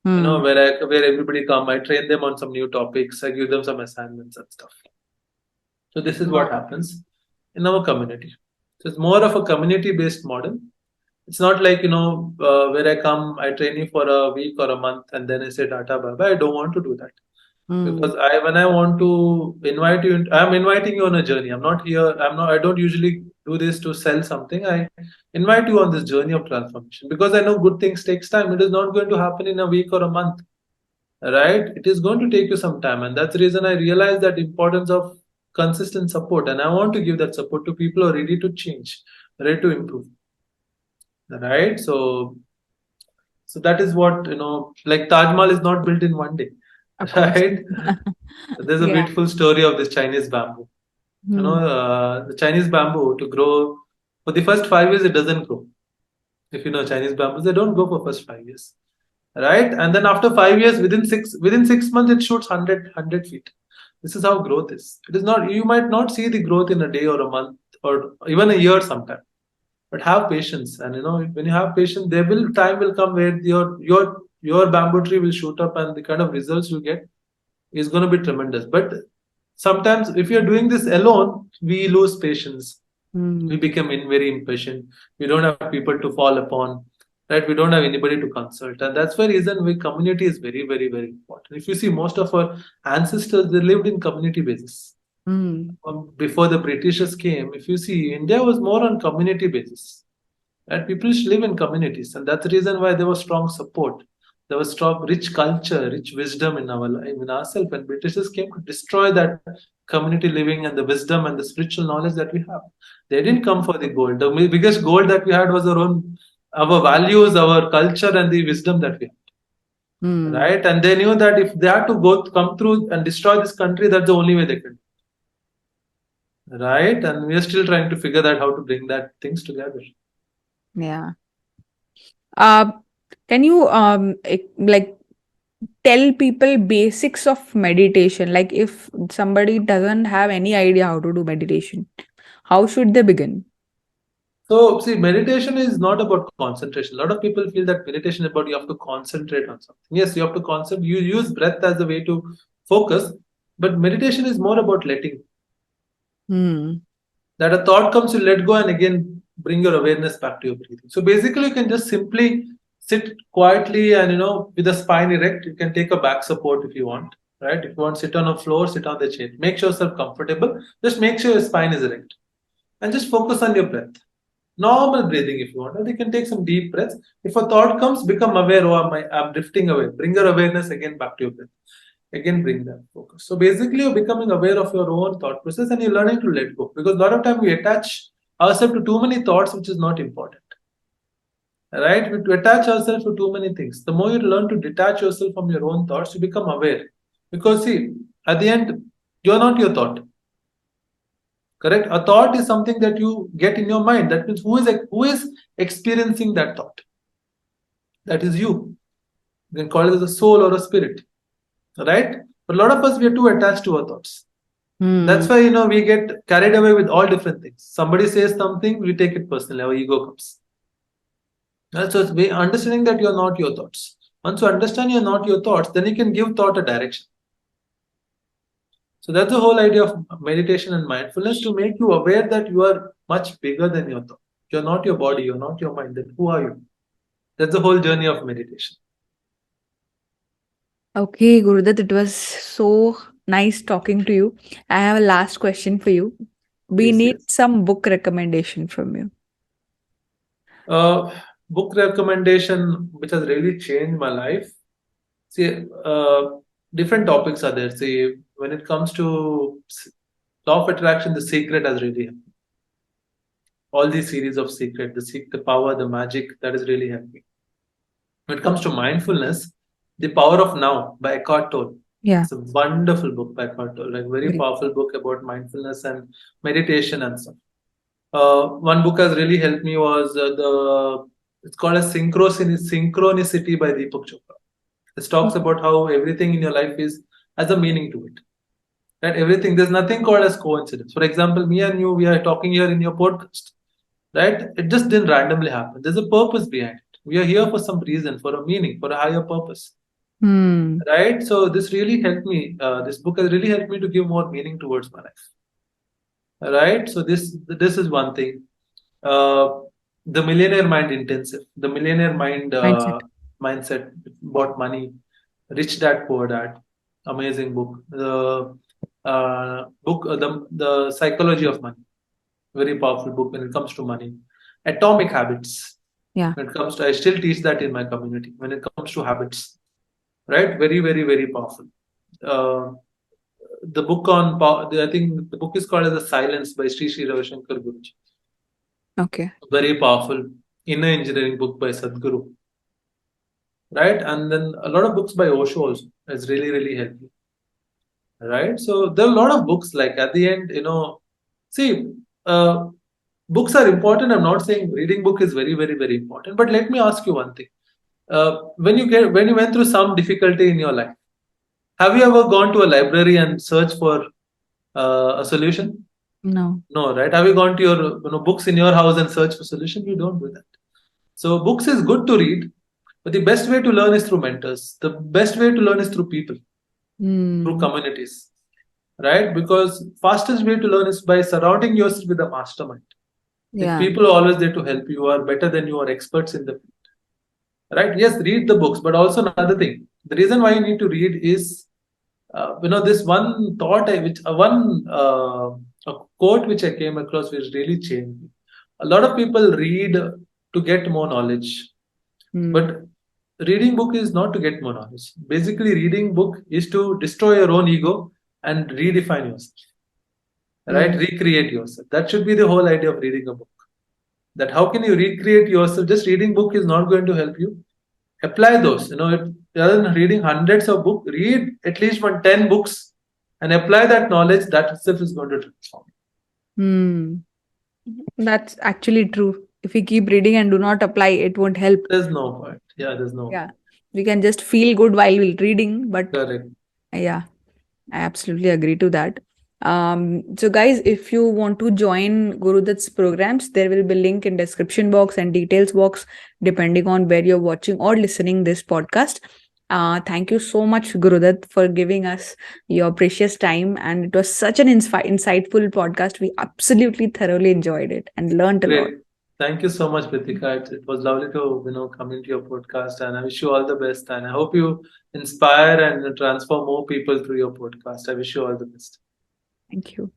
Hmm. Where everybody come, I train them on some new topics, I give them some assignments and stuff. So this is what Wow. happens in our community. So it's more of a community-based model. It's not like where I come, I train you for a week or a month, and then I say Tata bye bye. I don't want to do that Hmm. because when I want to invite you, I'm inviting you on a journey. I'm not here. I don't usually do this to sell something. I invite you on this journey of transformation because I know good things takes time. It is not going to happen in a week or a month, right? It is going to take you some time, and that's the reason I realize that importance of consistent support, and I want to give that support to people who are ready to change, ready to improve, right? So that is what like Taj Mahal is not built in one day, Of course. right? There's a Yeah. beautiful story of this Chinese bamboo. Hmm. The Chinese bamboo to grow for the first 5 years it doesn't grow. If you know Chinese bamboos, they don't go for first 5 years, right? And then after 5 years, within 6 months, it shoots 100 feet. This is how growth is. It is not. You might not see the growth in a day or a month or even a year sometime. But have patience, and when you have patience, there will time will come where your bamboo tree will shoot up, and the kind of results you get is going to be tremendous. But sometimes, if you're doing this alone, we lose patience. We Hmm. become very impatient. We don't have people to fall upon, right? We don't have anybody to consult, and that's the reason we community is very, very, very important. If you see, most of our ancestors they lived in community basis. Hmm. Before the Britishers came, if you see, India was more on community basis. And people should live in communities, and that's the reason why there was strong support. There was strong, rich culture, rich wisdom in our life, in ourselves. And Britishers came to destroy that community living and the wisdom and the spiritual knowledge that we have. They didn't come for the gold. The biggest gold that we had was our values, our culture, and the wisdom that we had. Hmm. Right? And they knew that if they had to come through and destroy this country, that's the only way they could. Right? And we are still trying to figure out how to bring that things together. Yeah. Uh, can you like tell people basics of meditation? Like if somebody doesn't have any idea how to do meditation, how should they begin? So, see, meditation is not about concentration. A lot of people feel that meditation is about you have to concentrate on something. Yes, you have to concentrate. You use breath as a way to focus, but meditation is more about letting. Hmm. That a thought comes, you let go, and again bring your awareness back to your breathing. So basically, you can just simply sit quietly, and with the spine erect. You can take a back support if you want, right? If you want to sit on a floor, sit on the chair. Make yourself comfortable. Just make sure your spine is erect, and just focus on your breath. Normal breathing if you want. Or you can take some deep breaths. If a thought comes, become aware. Oh, I'm drifting away. Bring your awareness again back to your breath. Again, bring that focus. So basically, you're becoming aware of your own thought process and you're learning to let go. Because a lot of time we attach ourselves to too many thoughts, which is not important. Right? We attach ourselves to too many things. The more you learn to detach yourself from your own thoughts, you become aware. Because see, at the end, you're not your thought. Correct? A thought is something that you get in your mind. That means who is experiencing that thought? That is you. You can call it as a soul or a spirit, right? But a lot of us we are too attached to our thoughts. Hmm. That's why we get carried away with all different things. Somebody says something, we take it personally. Our ego comes. So it's understanding that you're not your thoughts. Once you understand you're not your thoughts, then you can give thought a direction. So that's the whole idea of meditation and mindfulness to make you aware that you are much bigger than your thought. You're not your body, you're not your mind. Then who are you? That's the whole journey of meditation. Okay, Gurudat, it was so nice talking to you. I have a last question for you. We Yes, need yes. some book recommendation from you. Uh, Book recommendation which has really changed my life. See, different topics are there. See, when it comes to Law of Attraction, The Secret has really helped me. All these series of Secret, the power, the magic, that has really helped me. When it comes to mindfulness, The Power of Now by Eckhart Tolle. Yeah. It's a wonderful book by Eckhart Tolle, like very Great. powerful book about mindfulness and meditation and stuff. One book has really helped me was it's called as Synchronicity by Deepak Chopra. This talks about how everything in your life has a meaning to it. Right? Everything, there's nothing called as coincidence. For example, me and you, we are talking here in your podcast. Right? It just didn't randomly happen. There's a purpose behind it. We are here for some reason, for a meaning, for a higher purpose. Right? So this really helped me. This book has really helped me to give more meaning towards my life. Right? So this is one thing. The Millionaire Mind Intensive, the Millionaire Mind mindset about money, Rich Dad Poor Dad, amazing book. The the Psychology of Money, very powerful book when it comes to money. Atomic Habits. Yeah. When it comes to, I still teach that in my community. When it comes to habits, right? Very, very, very powerful. The book on, I think the book is called as The Silence by Sri Ravi Shankar Guruji. Okay. Very powerful. Inner Engineering book by Sadhguru. Right? And then a lot of books by Osho also has really, really helped me. Right? So there are a lot of books, like at the end, see, books are important. I'm not saying reading book is very, very, very important. But let me ask you one thing. When you went through some difficulty in your life, have you ever gone to a library and searched for a solution? No. No, right? Have you gone to your books in your house and search for solution? You don't do that. So books is good to read, but the best way to learn is through mentors. The best way to learn is through people, through communities, right? Because fastest way to learn is by surrounding yourself with a mastermind. Yeah. If people are always there to help you, are better than you, are experts in the field, right? Yes, read the books, but also another thing. The reason why you need to read is, this one thought, a quote which I came across which really changed me. A lot of people read to get more knowledge, but reading book is not to get more knowledge. Basically, reading book is to destroy your own ego and redefine yourself, right? Recreate yourself. That should be the whole idea of reading a book. That how can you recreate yourself? Just reading book is not going to help you. Apply those. Rather than reading hundreds of books, read at least 10 books and apply that knowledge. That itself is going to transform. That's actually true. If we keep reading and do not apply, it won't help. There's no point. Yeah, there's no. Yeah, we can just feel good while we're reading, but correct. Yeah, I absolutely agree to that. So guys, if you want to join Gurudath's programs, there will be link in description box and details box, depending on where you're watching or listening this podcast. Thank you so much, Gurudath, for giving us your precious time. And it was such an insightful podcast. We absolutely thoroughly enjoyed it and learned a lot. Thank you so much, Pritika. It was lovely to come into your podcast, and I wish you all the best. And I hope you inspire and transform more people through your podcast. I wish you all the best. Thank you.